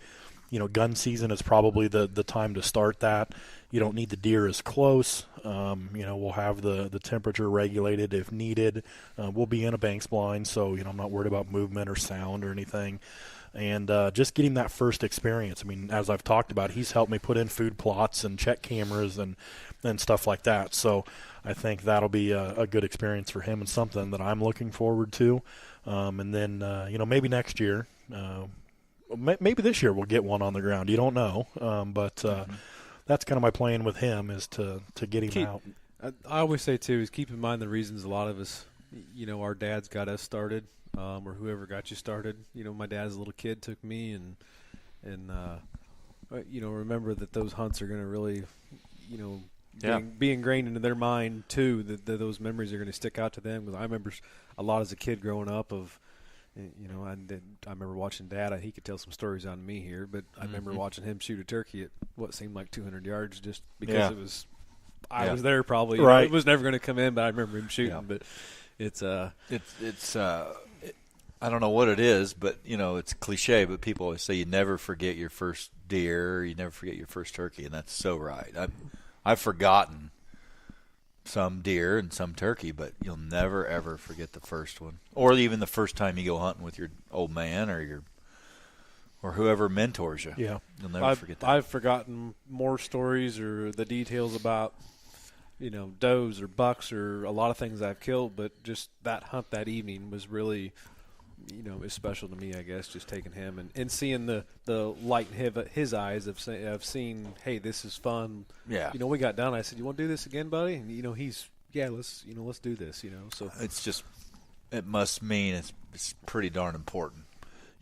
[SPEAKER 1] gun season is probably the time to start that. You don't need the deer as close. We'll have the temperature regulated if needed. We'll be in a banks blind, so, I'm not worried about movement or sound or anything. And just getting that first experience. I mean, as I've talked about, he's helped me put in food plots and check cameras and stuff like that. So I think that'll be a good experience for him and something that I'm looking forward to. And then, maybe next year, maybe this year we'll get one on the ground. You don't know. But that's kind of my plan with him is to get him out.
[SPEAKER 3] I always say, too, is keep in mind the reasons a lot of us, our dads got us started, or whoever got you started. My dad as a little kid took me, and remember that those hunts are going to really, be ingrained into their mind, too, that those memories are going to stick out to them. Because I remember a lot as a kid growing up of, I remember watching Dad. He could tell some stories on me here, but I remember watching him shoot a turkey at what seemed like 200 yards just because it was – I was there probably.
[SPEAKER 1] Right.
[SPEAKER 3] It was never going to come in, but I remember him shooting. But it's
[SPEAKER 2] I don't know what it is, but, it's cliche, but people always say you never forget your first deer, or you never forget your first turkey, and that's so right. I've forgotten some deer and some turkey, but you'll never, ever forget the first one. Or even the first time you go hunting with your old man or whoever mentors you.
[SPEAKER 1] Yeah.
[SPEAKER 2] You'll never forget that.
[SPEAKER 3] I've forgotten more stories or the details about, does or bucks or a lot of things I've killed, but just that hunt that evening was really, is special to me, I guess, just taking him and seeing the light in his eyes of seeing, hey, this is fun.
[SPEAKER 2] Yeah.
[SPEAKER 3] We got done. I said, you want to do this again, buddy? And, he's, yeah, let's do this, so.
[SPEAKER 2] It's just, it must mean it's pretty darn important.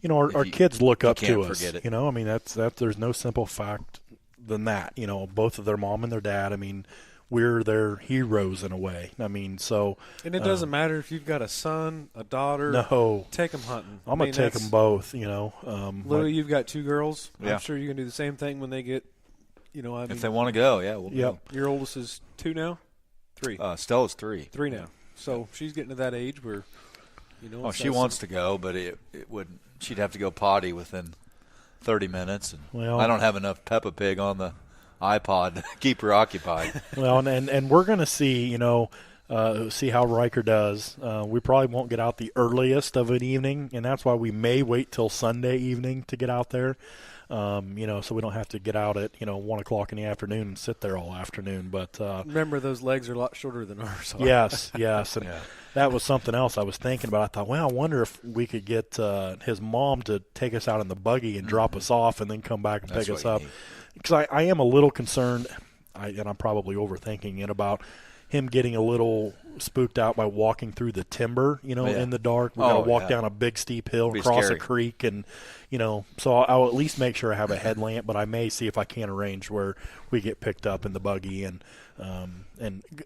[SPEAKER 1] Our kids look up
[SPEAKER 2] can't
[SPEAKER 1] to us.
[SPEAKER 2] forget it.
[SPEAKER 1] I mean, that's there's no simple fact than that. Both of their mom and their dad. I mean, we're their heroes in a way. I mean, so.
[SPEAKER 3] And it doesn't matter if you've got a son, a daughter.
[SPEAKER 1] No.
[SPEAKER 3] Take them hunting.
[SPEAKER 1] I'm going to take them both,
[SPEAKER 3] Louis, you've got two girls.
[SPEAKER 2] Yeah.
[SPEAKER 3] I'm sure you can do the same thing when they get,
[SPEAKER 2] if they want to go, yeah. We'll go.
[SPEAKER 3] Your oldest is 2 now? 3.
[SPEAKER 2] Stella's 3.
[SPEAKER 3] 3 now. So she's getting to that age where,
[SPEAKER 2] she wants to go, but it would. She'd have to go potty within 30 minutes, and I don't have enough Peppa Pig on the iPod to keep her occupied.
[SPEAKER 1] Well, and we're going to see, see how Riker does. We probably won't get out the earliest of an evening, and that's why we may wait till Sunday evening to get out there. So we don't have to get out at 1 o'clock in the afternoon and sit there all afternoon. But
[SPEAKER 3] remember, those legs are a lot shorter than ours are.
[SPEAKER 1] Yes, and that was something else I was thinking about. I thought, well, I wonder if we could get his mom to take us out in the buggy and drop us off, and then come back and pick us up. Because I am a little concerned, and I'm probably overthinking it, about him getting a little spooked out by walking through the timber, in the dark. We got to walk down a big steep hill, cross a creek, and so I'll at least make sure I have a headlamp. But I may see if I can arrange where we get picked up in the buggy, and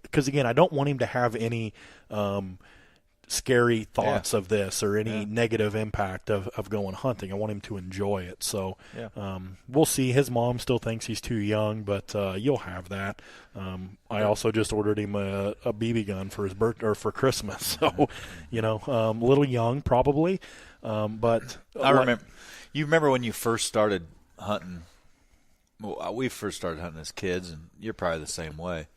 [SPEAKER 1] because again, I don't want him to have any scary thoughts of this or any negative impact of going hunting. I want him to enjoy it. So we'll see. His mom still thinks he's too young, but you'll have that. I also just ordered him a BB gun for his birthday or for Christmas. So, a little young probably. But
[SPEAKER 2] I remember. You remember when you first started hunting? Well, we first started hunting as kids, and you're probably the same way.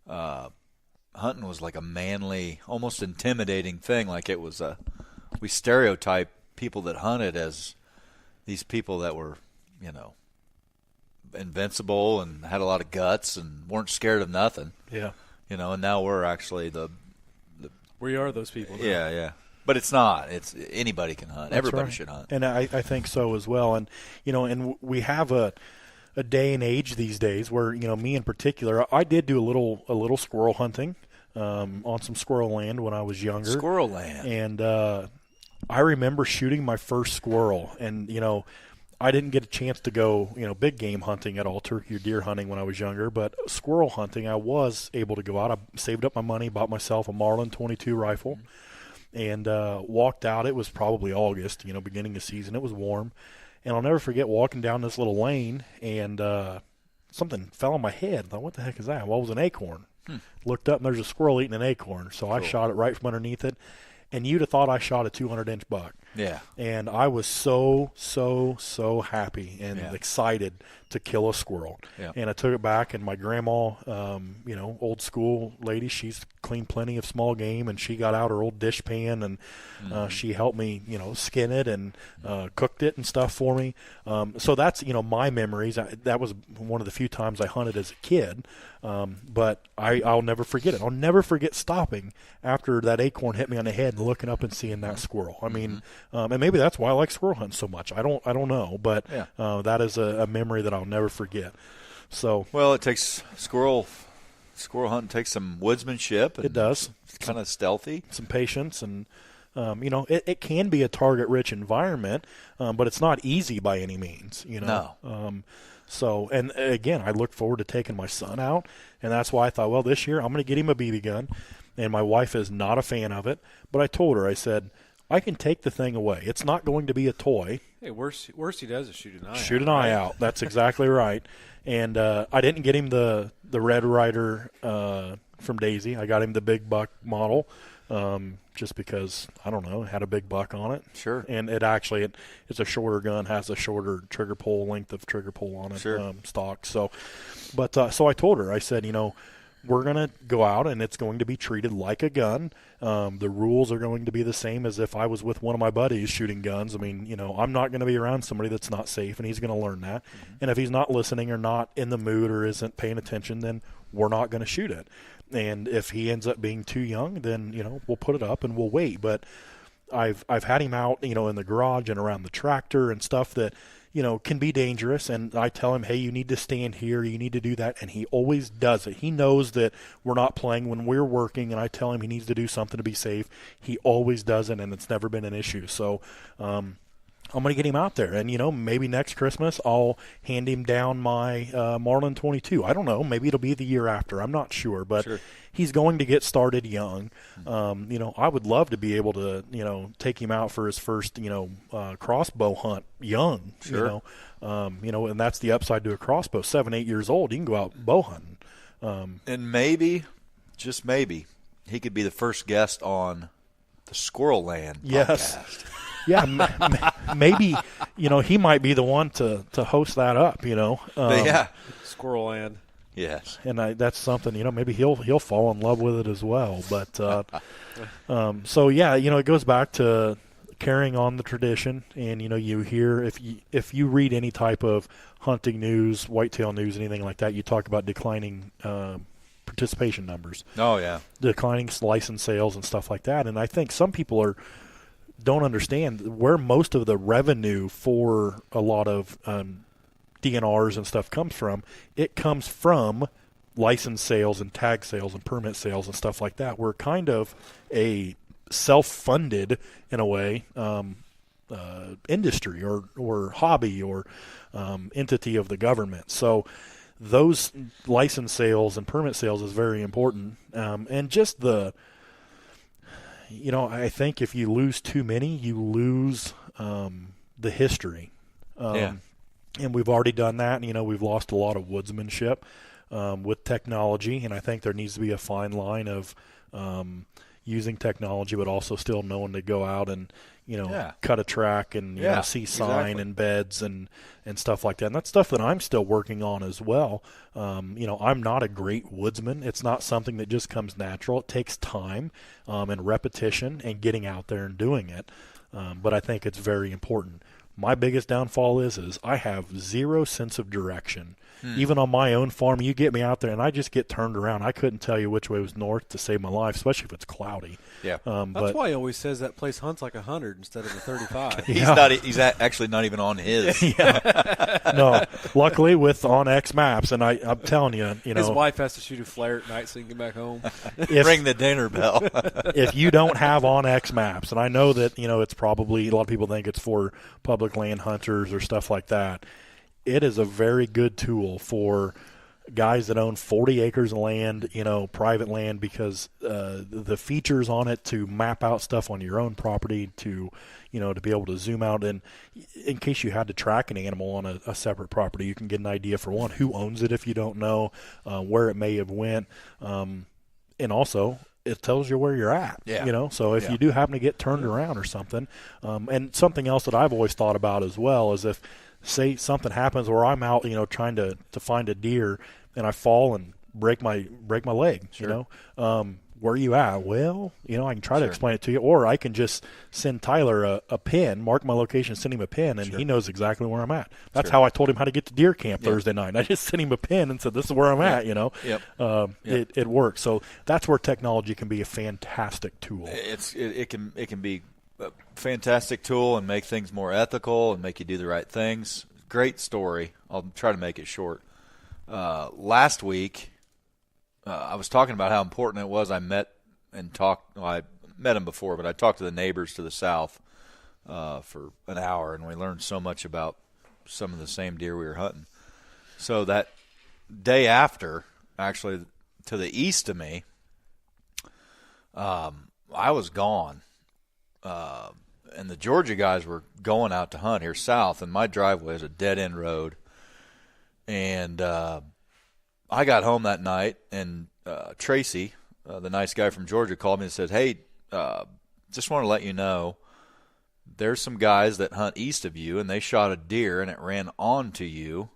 [SPEAKER 2] Hunting was like a manly, almost intimidating thing. Like it was we stereotype people that hunted as these people that were, invincible and had a lot of guts and weren't scared of nothing.
[SPEAKER 1] Yeah.
[SPEAKER 2] And now we're actually
[SPEAKER 3] we are those people now.
[SPEAKER 2] Yeah. But it's not. It's anybody can hunt.
[SPEAKER 1] That's
[SPEAKER 2] Everybody
[SPEAKER 1] right.
[SPEAKER 2] should hunt.
[SPEAKER 1] And I think so as well. And, and we have a day and age these days where, me in particular, I did do a little squirrel hunting on some squirrel land when I was younger.
[SPEAKER 2] Squirrel land.
[SPEAKER 1] And I remember shooting my first squirrel. And, I didn't get a chance to go, big game hunting at all, turkey or deer hunting when I was younger. But squirrel hunting, I was able to go out. I saved up my money, bought myself a Marlin 22 rifle. And walked out. It was probably August, beginning of season. It was warm. And I'll never forget walking down this little lane, and something fell on my head. I thought, what the heck is that? Well, it was an acorn. Looked up, and there's a squirrel eating an acorn. So I shot it right from underneath it. And you'd have thought I shot a 200-inch buck.
[SPEAKER 2] Yeah.
[SPEAKER 1] And I was so happy and excited to kill a squirrel.
[SPEAKER 2] Yeah.
[SPEAKER 1] And I took it back, and my grandma, old school lady, she's cleaned plenty of small game, and she got out her old dish pan, and she helped me, skin it and cooked it and stuff for me. So that's, my memories. That was one of the few times I hunted as a kid. But I'll never forget it. I'll never forget stopping after that acorn hit me on the head and looking up and seeing that squirrel. I mean, and maybe that's why I like squirrel hunting so much. I don't know, but that is a memory that I'll never forget. So
[SPEAKER 2] it takes squirrel hunting takes some woodsmanship. And
[SPEAKER 1] it does.
[SPEAKER 2] It's kind of stealthy,
[SPEAKER 1] some patience, and it can be a target-rich environment, but it's not easy by any means.
[SPEAKER 2] No.
[SPEAKER 1] So, and again, I look forward to taking my son out, and that's why I thought, well, this year I'm going to get him a BB gun, and my wife is not a fan of it, but I told her, I said, I can take the thing away. It's not going to be a toy.
[SPEAKER 3] Hey, worst he does is shoot an eye out.
[SPEAKER 1] Shoot an eye out. That's exactly right. And I didn't get him the Red Ryder from Daisy. I got him the big buck model. Just because, I don't know, it had a big buck on it.
[SPEAKER 2] Sure.
[SPEAKER 1] And it's a shorter gun, has a shorter trigger pull, length of trigger pull on it,
[SPEAKER 2] sure.
[SPEAKER 1] Stock. So, so I told her, I said, we're going to go out and it's going to be treated like a gun. The rules are going to be the same as if I was with one of my buddies shooting guns. I mean, I'm not going to be around somebody that's not safe, and he's going to learn that. Mm-hmm. And if he's not listening or not in the mood or isn't paying attention, then we're not going to shoot it. And if he ends up being too young, then, we'll put it up and we'll wait. But I've had him out, in the garage and around the tractor and stuff that, can be dangerous. And I tell him, hey, you need to stand here, you need to do that. And he always does it. He knows that we're not playing when we're working, and I tell him he needs to do something to be safe. He always does it, and it's never been an issue. So, I'm going to get him out there, and maybe next Christmas I'll hand him down my Marlin 22. I don't know, maybe it'll be the year after. I'm not sure, but
[SPEAKER 2] sure.
[SPEAKER 1] He's going to get started young. I would love to be able to take him out for his first crossbow hunt young.
[SPEAKER 2] Sure.
[SPEAKER 1] And that's the upside to a crossbow. 7-8 years old, you can go out bow hunting.
[SPEAKER 2] And maybe, just maybe, he could be the first guest on the Squirrel Land
[SPEAKER 1] Yes.
[SPEAKER 2] podcast.
[SPEAKER 1] Yeah, maybe, he might be the one to host that up,
[SPEAKER 2] Yeah.
[SPEAKER 3] Squirrel Land.
[SPEAKER 2] Yes.
[SPEAKER 1] And that's something, maybe he'll fall in love with it as well. But so yeah, it goes back to carrying on the tradition. And you hear, if you read any type of hunting news, whitetail news, anything like that, you talk about declining participation numbers.
[SPEAKER 2] Oh yeah.
[SPEAKER 1] Declining license sales and stuff like that. And I think some people don't understand where most of the revenue for a lot of DNRs and stuff comes from. It comes from license sales and tag sales and permit sales and stuff like that. We're kind of a self-funded, in a way, industry or hobby or entity of the government. So those license sales and permit sales is very important. And just I think if you lose too many, you lose the history. And we've already done that. We've lost a lot of woodsmanship with technology, and I think there needs to be a fine line of using technology, but also still knowing to go out and cut a track and see sign and beds and stuff like that. And that's stuff that I'm still working on as well. I'm not a great woodsman. It's not something that just comes natural. It takes time and repetition and getting out there and doing it. But I think it's very important. My biggest downfall is I have zero sense of direction. Even on my own farm, you get me out there and I just get turned around. I couldn't tell you which way was north to save my life, especially if it's cloudy.
[SPEAKER 2] Yeah.
[SPEAKER 3] That's why he always says that place hunts like 100 instead of a 35.
[SPEAKER 2] He's actually not even on his.
[SPEAKER 1] No, luckily with OnX Maps, and I'm telling you,
[SPEAKER 3] his wife has to shoot a flare at night so he can get back home.
[SPEAKER 2] Ring the dinner bell.
[SPEAKER 1] If you don't have OnX Maps, and I know that it's probably, a lot of people think it's for public land hunters or stuff like that. It is a very good tool for guys that own 40 acres of land, private land, because the features on it to map out stuff on your own property, to be able to zoom out, and in case you had to track an animal on a separate property, you can get an idea, for one, who owns it if you don't know, where it may have went, and also it tells you where you're at. So if you do happen to get turned around or something, and something else that I've always thought about as well is, if say something happens where I'm out, trying to find a deer, and I fall and break my leg, where are you at? Well, I can try to explain it to you, or I can just send Tyler a pin, mark my location, send him a pin, and he knows exactly where I'm at. That's how I told him how to get to deer camp Thursday night. I just sent him a pin and said, this is where I'm at, It works. So that's where technology can be a fantastic tool.
[SPEAKER 2] It can be a fantastic tool and make things more ethical and make you do the right things. Great story. I'll try to make it short. Last week, I was talking about how important it was. I met him before, but I talked to the neighbors to the south for an hour, and we learned so much about some of the same deer we were hunting. So that day after, actually to the east of me, I was gone. And the Georgia guys were going out to hunt here south, and my driveway is a dead-end road. And I got home that night, and Tracy, the nice guy from Georgia, called me and said, hey, just want to let you know, there's some guys that hunt east of you, and they shot a deer, and it ran onto you,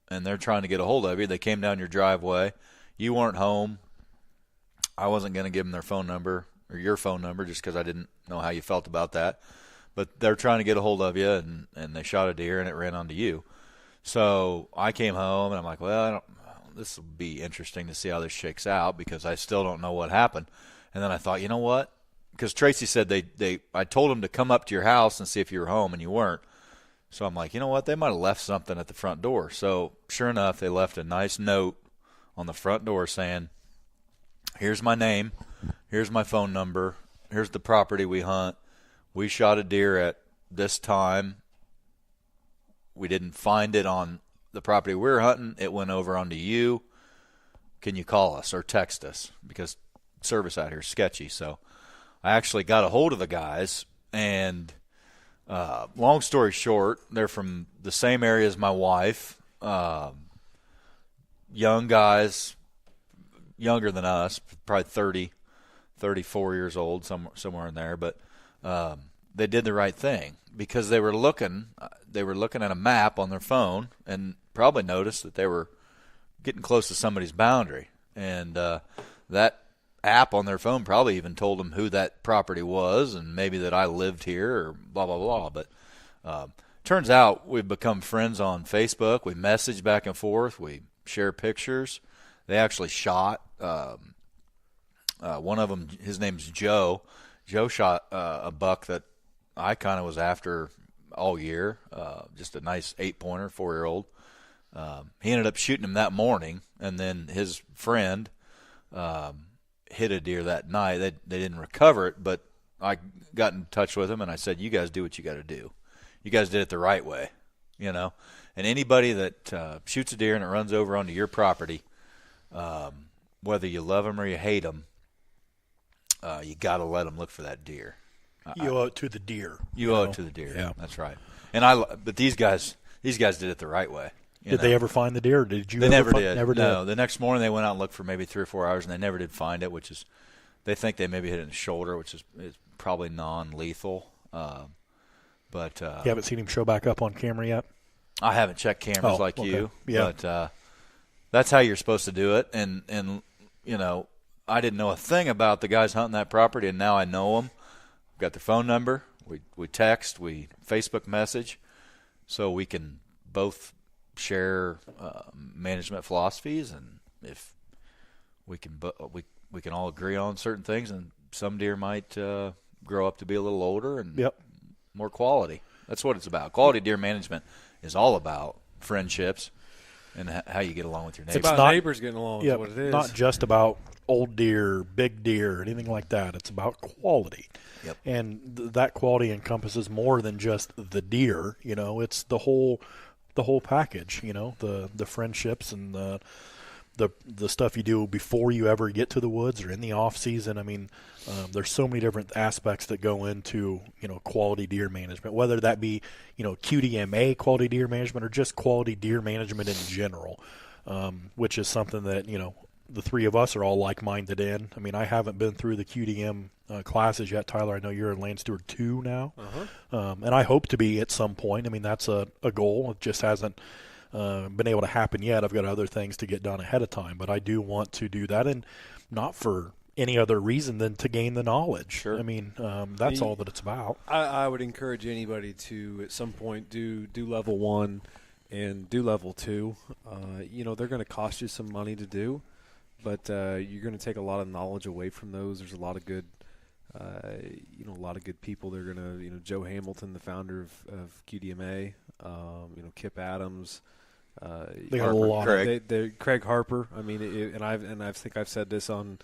[SPEAKER 2] and they're trying to get a hold of you. They came down your driveway. You weren't home. I wasn't going to give them their phone number or your phone number just because I didn't know how you felt about that. But they're trying to get a hold of you, and they shot a deer, and it ran onto you. So I came home, and I'm like, well, this will be interesting to see how this shakes out, because I still don't know what happened. And then I thought, you know what? Because Tracy said I told them to come up to your house and see if you were home, and you weren't. So I'm like, you know what? They might have left something at the front door. So sure enough, they left a nice note on the front door saying, here's my name, here's my phone number, here's the property we hunt. We shot a deer at this time. We didn't find it on the property we were hunting. It went over onto you. Can you call us or text us? Because service out here is sketchy. So I actually got a hold of the guys, and long story short, they're from the same area as my wife. Young guys, younger than us, probably 30, 34 years old, somewhere in there. But they did the right thing, because they were looking at a map on their phone and probably noticed that they were getting close to somebody's boundary. And that app on their phone probably even told them who that property was and maybe that I lived here or blah, blah, blah. But turns out we've become friends on Facebook. We message back and forth. We share pictures. They actually shot one of them. His name's Joe. Joe shot a buck that I kind of was after all year, just a nice 8-pointer, 4-year-old. He ended up shooting him that morning, and then his friend hit a deer that night. They didn't recover it, but I got in touch with him, and I said, you guys do what you got to do. You guys did it the right way, you know. And anybody that shoots a deer and it runs over onto your property, whether you love them or you hate them, you got to let them look for that deer.
[SPEAKER 1] You owe it to the deer.
[SPEAKER 2] You owe it to the deer.
[SPEAKER 1] Yeah.
[SPEAKER 2] That's right. But these guys did it the right way.
[SPEAKER 1] Did they ever find the deer? Did you?
[SPEAKER 2] They never did.
[SPEAKER 1] Never did.
[SPEAKER 2] No. The next morning they went out and looked for maybe 3 or 4 hours, and they never did find it. Which is, they think they maybe hit it in the shoulder, which is probably non-lethal. But
[SPEAKER 1] you haven't seen him show back up on camera yet?
[SPEAKER 2] I haven't checked cameras like
[SPEAKER 1] okay.
[SPEAKER 2] you.
[SPEAKER 1] Yeah.
[SPEAKER 2] But that's how you're supposed to do it. And you know, I didn't know a thing about the guys hunting that property, and now I know them. I've got their phone number. We text, we Facebook message, so we can both share management philosophies, and if we can we can all agree on certain things, and some deer might grow up to be a little older and more quality. That's what it's about. Quality deer management is all about friendships and how you get along with your neighbors.
[SPEAKER 3] It's about neighbors getting along is what it is.
[SPEAKER 1] Not just about old deer, big deer, anything like that. It's about quality.
[SPEAKER 2] Yep.
[SPEAKER 1] And that quality encompasses more than just the deer. You know, it's the whole package. You know, the friendships and the stuff you do before you ever get to the woods or in the off season. I mean, there's so many different aspects that go into, you know, quality deer management, whether that be, you know, QDMA quality deer management or just quality deer management in general, which is something that, you know, the three of us are all like-minded in. I mean, I haven't been through the QDM classes yet, Tyler. I know you're in Land Steward 2 now, and I hope to be at some point. I mean, that's a goal. It just hasn't been able to happen yet. I've got other things to get done ahead of time, but I do want to do that, and not for any other reason than to gain the knowledge.
[SPEAKER 2] Sure.
[SPEAKER 1] I mean, that's all that it's about.
[SPEAKER 3] I would encourage anybody to, at some point, do level 1 and do level 2. You know, they're going to cost you some money to do, but you're going to take a lot of knowledge away from those. There's a lot of good, a lot of good people. They're going to, Joe Hamilton, the founder of QDMA, Kip Adams.
[SPEAKER 1] They got a lot.
[SPEAKER 3] Craig Harper. I mean, I think I've said this on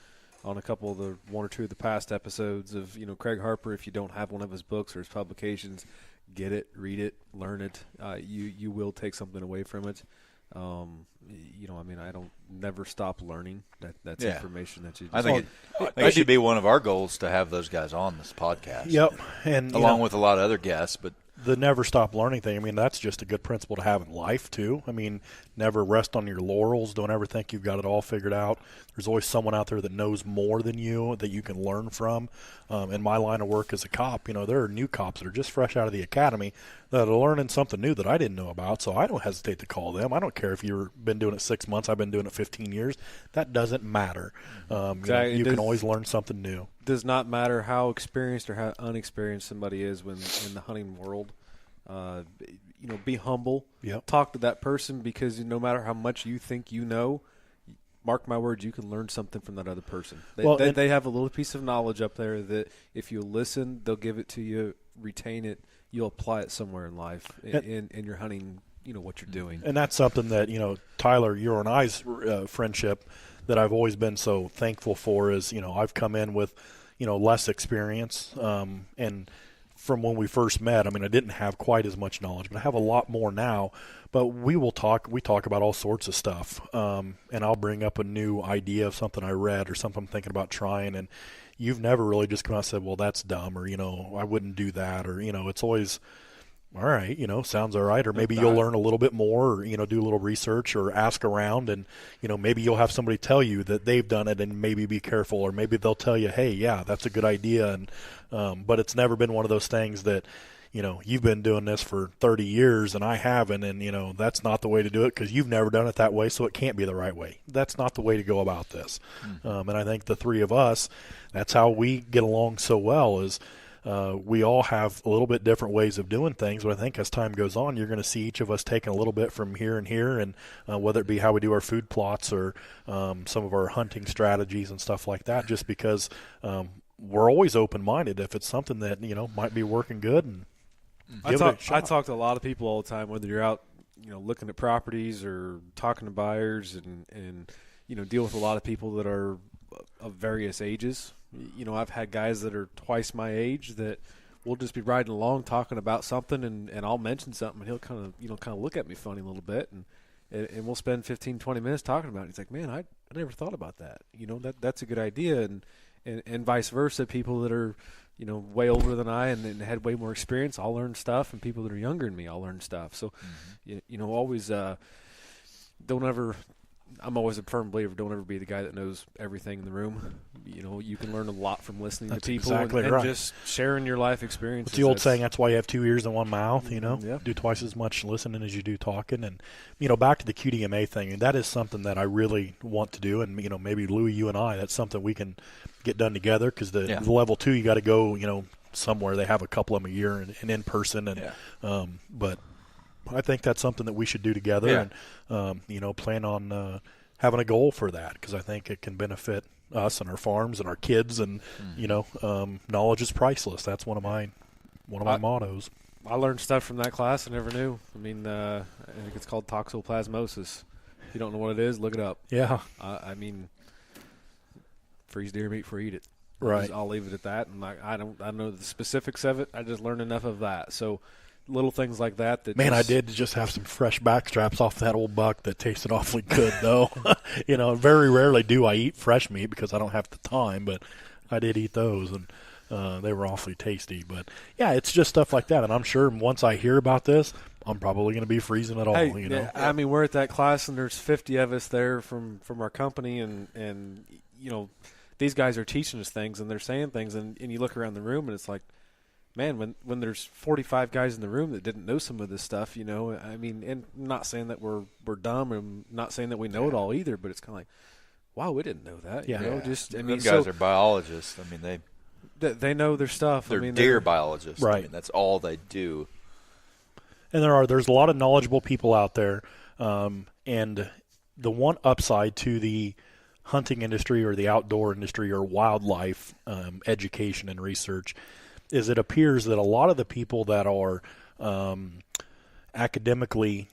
[SPEAKER 3] a couple of the 1 or 2 of the past episodes of, Craig Harper. If you don't have one of his books or his publications, get it, read it, learn it. You will take something away from it. I don't never stop learning. That's information that you just
[SPEAKER 2] I think it should be one of our goals to have those guys on this podcast.
[SPEAKER 1] Yep. And
[SPEAKER 2] along with a lot of other guests, but
[SPEAKER 1] the never stop learning thing, I mean, that's just a good principle to have in life too. I mean, never rest on your laurels. Don't ever think you've got it all figured out. There's always someone out there that knows more than you that you can learn from. In my line of work as a cop, there are new cops that are just fresh out of the academy that are learning something new that I didn't know about, so I don't hesitate to call them. I don't care if you've been doing it 6 months, I've been doing it 15 years. That doesn't matter.
[SPEAKER 3] Exactly.
[SPEAKER 1] You can always learn something new.
[SPEAKER 3] Does not matter how experienced or how unexperienced somebody is when in the hunting world. Be humble.
[SPEAKER 1] Yep.
[SPEAKER 3] Talk to that person, because no matter how much you think you know, mark my words, you can learn something from that other person. They have a little piece of knowledge up there that if you listen, they'll give it to you, retain it, you'll apply it somewhere in life, in your hunting, what you're doing.
[SPEAKER 1] And that's something that, Tyler, your and I's friendship that I've always been so thankful for is, I've come in with, less experience, and from when we first met, I mean, I didn't have quite as much knowledge, but I have a lot more now. But we talk about all sorts of stuff, and I'll bring up a new idea of something I read or something I'm thinking about trying, and you've never really just come out and said, well, that's dumb, or, I wouldn't do that, or, it's always, all right, sounds all right, or maybe you'll learn a little bit more, or, do a little research or ask around, and, maybe you'll have somebody tell you that they've done it and maybe be careful, or maybe they'll tell you, hey, yeah, that's a good idea, and but it's never been one of those things that, you've been doing this for 30 years and I haven't, and, that's not the way to do it because you've never done it that way, so it can't be the right way. That's not the way to go about this. And I think the three of us, that's how we get along so well is we all have a little bit different ways of doing things, but I think as time goes on, you're going to see each of us taking a little bit from here and here, and whether it be how we do our food plots or some of our hunting strategies and stuff like that, just because we're always open-minded if it's something that, might be working good. And
[SPEAKER 3] I talk to a lot of people all the time, whether you're out, looking at properties or talking to buyers and deal with a lot of people that are of various ages. I've had guys that are twice my age that we'll just be riding along talking about something, and I'll mention something, and he'll kind of look at me funny a little bit, and we'll spend 15, 20 minutes talking about it. He's like, man, I never thought about that. That's a good idea, and vice versa. People that are way older than I and had way more experience, I'll learn stuff, and people that are younger than me, I'll learn stuff. So, always don't ever. I'm always a firm believer, don't ever be the guy that knows everything in the room. You can learn a lot from listening to people and
[SPEAKER 1] right.
[SPEAKER 3] just sharing your life experiences.
[SPEAKER 1] It's the old saying, that's why you have two ears and one mouth,
[SPEAKER 3] Yeah.
[SPEAKER 1] Do twice as much listening as you do talking. And, back to the QDMA thing, and that is something that I really want to do. And, maybe Louie, you and I, that's something we can get done together because the level 2, you got to go, somewhere. They have a couple of them a year and in person. And but I think that's something that we should do together and, plan on having a goal for that because I think it can benefit us and our farms and our kids and, knowledge is priceless. That's one of my mottos.
[SPEAKER 3] I learned stuff from that class I never knew. I mean, I think it's called toxoplasmosis. If you don't know what it is, look it up.
[SPEAKER 1] Yeah.
[SPEAKER 3] I mean, freeze deer meat before you eat it.
[SPEAKER 1] Right.
[SPEAKER 3] I'll leave it at that. And I don't know the specifics of it. I just learned enough of that. So little things like that.
[SPEAKER 1] Man, I did just have some fresh back straps off that old buck that tasted awfully good, though. Very rarely do I eat fresh meat because I don't have the time, but I did eat those, and they were awfully tasty. But, yeah, it's just stuff like that. And I'm sure once I hear about this, I'm probably going to be freezing it all,
[SPEAKER 3] Yeah, I mean, we're at that class, and there's 50 of us there from our company, and these guys are teaching us things, and they're saying things, and you look around the room, and it's like, man, when there's 45 guys in the room that didn't know some of this stuff, I mean, and I'm not saying that we're dumb, and not saying that we know it all either, but it's kind of like, wow, we didn't know that.
[SPEAKER 2] Those guys are biologists. I mean,
[SPEAKER 3] they know their stuff.
[SPEAKER 2] They're deer biologists.
[SPEAKER 1] Right.
[SPEAKER 2] I mean, that's all they do.
[SPEAKER 1] And there's a lot of knowledgeable people out there, and the one upside to the hunting industry or the outdoor industry or wildlife education and research is it appears that a lot of the people that are academically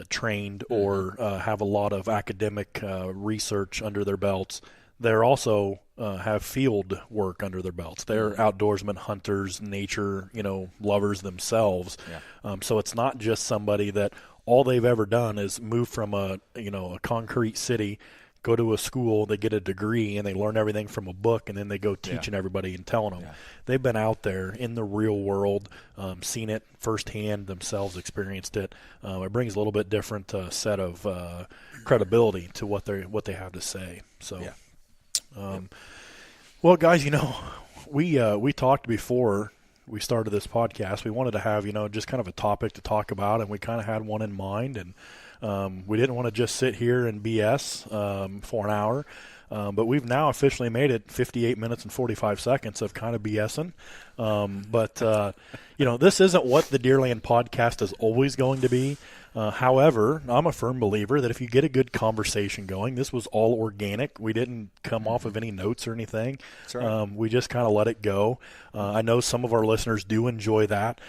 [SPEAKER 1] trained or have a lot of academic research under their belts, they're also have field work under their belts. They're outdoorsmen, hunters, nature, lovers themselves.
[SPEAKER 2] Yeah.
[SPEAKER 1] So it's not just somebody that all they've ever done is move from a concrete city, go to a school, they get a degree, and they learn everything from a book, and then they go teaching everybody and telling them. Yeah. They've been out there in the real world, seen it firsthand, themselves experienced it. It brings a little bit different set of credibility to what they have to say. So, well, guys, we talked before we started this podcast. We wanted to have just kind of a topic to talk about, and we kind of had one in mind, and we didn't want to just sit here and BS for an hour, but we've now officially made it 58 minutes and 45 seconds of kind of BSing. But this isn't what the Deerland podcast is always going to be. However, I'm a firm believer that if you get a good conversation going, this was all organic. We didn't come off of any notes or anything.
[SPEAKER 2] That's right.
[SPEAKER 1] We just kind of let it go. I know some of our listeners do enjoy that.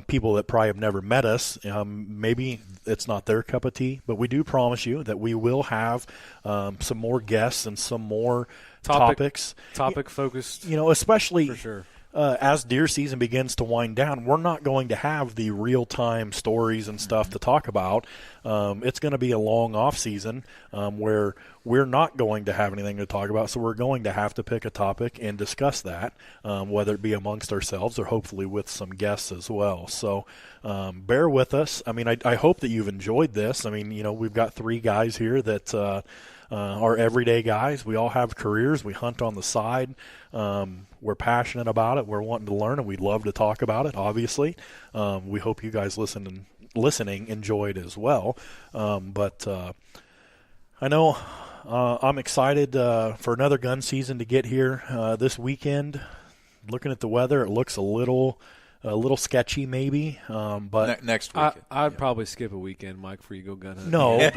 [SPEAKER 1] People that probably have never met us, maybe it's not their cup of tea, but we do promise you that we will have some more guests and some more topics.
[SPEAKER 3] Topic-focused.
[SPEAKER 1] Especially
[SPEAKER 3] for sure.
[SPEAKER 1] As deer season begins to wind down, we're not going to have the real-time stories and stuff to talk about. It's going to be a long off-season where we're not going to have anything to talk about, so we're going to have to pick a topic and discuss that, whether it be amongst ourselves or hopefully with some guests as well. So bear with us. I mean, I hope that you've enjoyed this. I mean, we've got three guys here that are everyday guys. We all have careers. We hunt on the side. We're passionate about it. We're wanting to learn, and we'd love to talk about it, obviously. We hope you guys listening enjoyed as well. But I know I'm excited for another gun season to get here this weekend. Looking at the weather, it looks a little sketchy, maybe. But
[SPEAKER 2] next weekend.
[SPEAKER 3] I'd probably skip a weekend, Mike, before you go gun hunting.
[SPEAKER 1] no,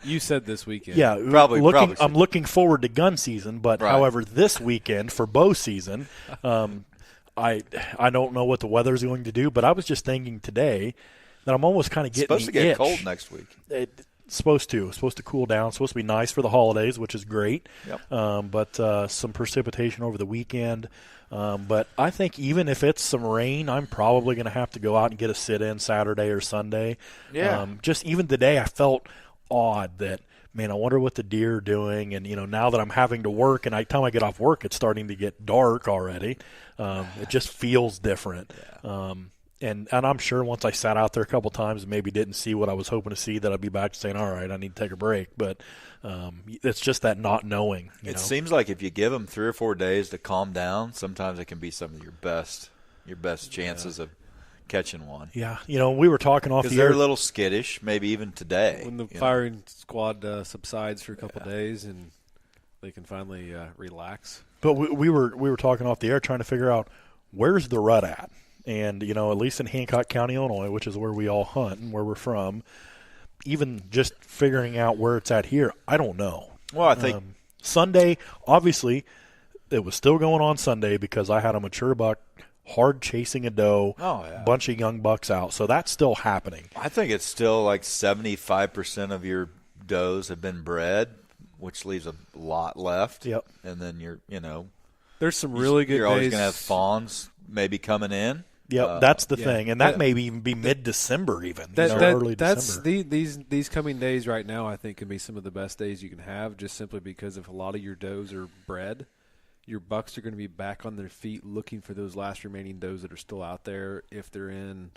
[SPEAKER 3] You said this weekend.
[SPEAKER 1] yeah,
[SPEAKER 2] Probably.
[SPEAKER 1] I'm looking forward to gun season, but
[SPEAKER 2] Right.
[SPEAKER 1] however, this weekend for bow season, I don't know what the weather's going to do. But I was just thinking today that I'm almost kind of
[SPEAKER 2] It's
[SPEAKER 1] getting
[SPEAKER 2] supposed to
[SPEAKER 1] the
[SPEAKER 2] get
[SPEAKER 1] itch.
[SPEAKER 2] cold next week.
[SPEAKER 1] It's supposed to cool down. It's supposed to be nice for the holidays, which is great.
[SPEAKER 2] Yep.
[SPEAKER 1] But some precipitation over the weekend. But I think even if it's some rain, I'm probably going to have to go out and get a sit-in Saturday or Sunday.
[SPEAKER 2] Yeah.
[SPEAKER 1] Just even today, I felt odd that, man, I wonder what the deer are doing. And, now that I'm having to work, and by the time I get off work, it's starting to get dark already. It just feels different. And I'm sure once I sat out there a couple times and maybe didn't see what I was hoping to see, that I'd be back saying, all right, I need to take a break. But it's just that not knowing.
[SPEAKER 2] It seems like if you give them 3 or 4 days to calm down, sometimes it can be some of your best chances of catching one.
[SPEAKER 1] Yeah, we were talking off
[SPEAKER 2] Because
[SPEAKER 1] the air.
[SPEAKER 2] they're a little skittish, maybe even today.
[SPEAKER 3] When the firing squad subsides for a couple days and they can finally relax.
[SPEAKER 1] But we were talking off the air trying to figure out where's the rut at. And, at least in Hancock County, Illinois, which is where we all hunt and where we're from, even just figuring out where it's at here, I don't know.
[SPEAKER 2] Well, I think
[SPEAKER 1] Sunday, obviously, it was still going on Sunday because I had a mature buck hard chasing a doe, bunch of young bucks out. So that's still happening.
[SPEAKER 2] I think it's still like 75% of your does have been bred, which leaves a lot left.
[SPEAKER 1] Yep.
[SPEAKER 2] And then
[SPEAKER 3] There's some really good
[SPEAKER 2] you're always
[SPEAKER 3] days.
[SPEAKER 2] going to have fawns maybe coming in.
[SPEAKER 1] Yep, that's the
[SPEAKER 3] yeah.
[SPEAKER 1] thing. And that may even be mid-December even, early
[SPEAKER 3] that's
[SPEAKER 1] December.
[SPEAKER 3] these coming days right now, I think, can be some of the best days you can have, just simply because if a lot of your does are bred, your bucks are going to be back on their feet looking for those last remaining does that are still out there. If they're in,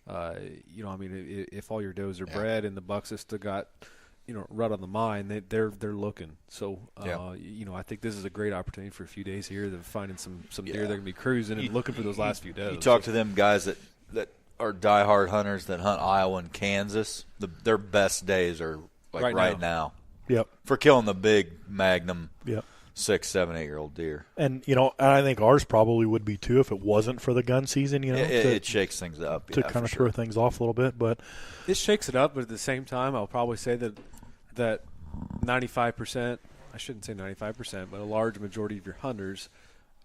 [SPEAKER 3] if all your does are bred and the bucks have still got, rut on the mind, they're looking. So, I think this is a great opportunity for a few days here. They're finding some deer they're going to be cruising and looking for those last few does.
[SPEAKER 2] You talk to them guys that are diehard hunters that hunt Iowa and Kansas. Their best days are like right now.
[SPEAKER 1] Yep.
[SPEAKER 2] For killing the big Magnum.
[SPEAKER 1] Yep.
[SPEAKER 2] 6, 7, 8-year-old deer.
[SPEAKER 1] And, I think ours probably would be too if it wasn't for the gun season,
[SPEAKER 2] It shakes things up.
[SPEAKER 1] to kind of throw things off a little bit. But
[SPEAKER 3] it shakes it up, but at the same time, I'll probably say that 95%, I shouldn't say 95%, but a large majority of your hunters,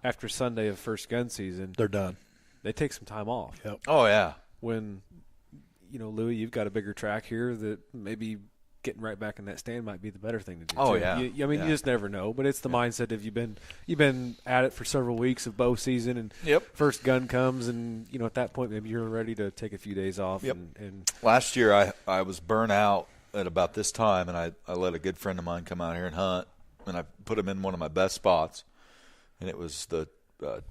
[SPEAKER 3] after Sunday of first gun season,
[SPEAKER 1] they're done.
[SPEAKER 3] They take some time off.
[SPEAKER 1] Yep.
[SPEAKER 2] Oh, yeah.
[SPEAKER 3] When, Louis, you've got a bigger track here that maybe getting right back in that stand might be the better thing to do.
[SPEAKER 2] Oh,
[SPEAKER 3] too.
[SPEAKER 2] yeah.
[SPEAKER 3] You just never know. But it's the mindset of you've been at it for several weeks of bow season, and first gun comes, and at that point maybe you're ready to take a few days off.
[SPEAKER 2] Yep.
[SPEAKER 3] And
[SPEAKER 2] Last year I was burnt out at about this time, and I let a good friend of mine come out here and hunt, and I put him in one of my best spots, and it was the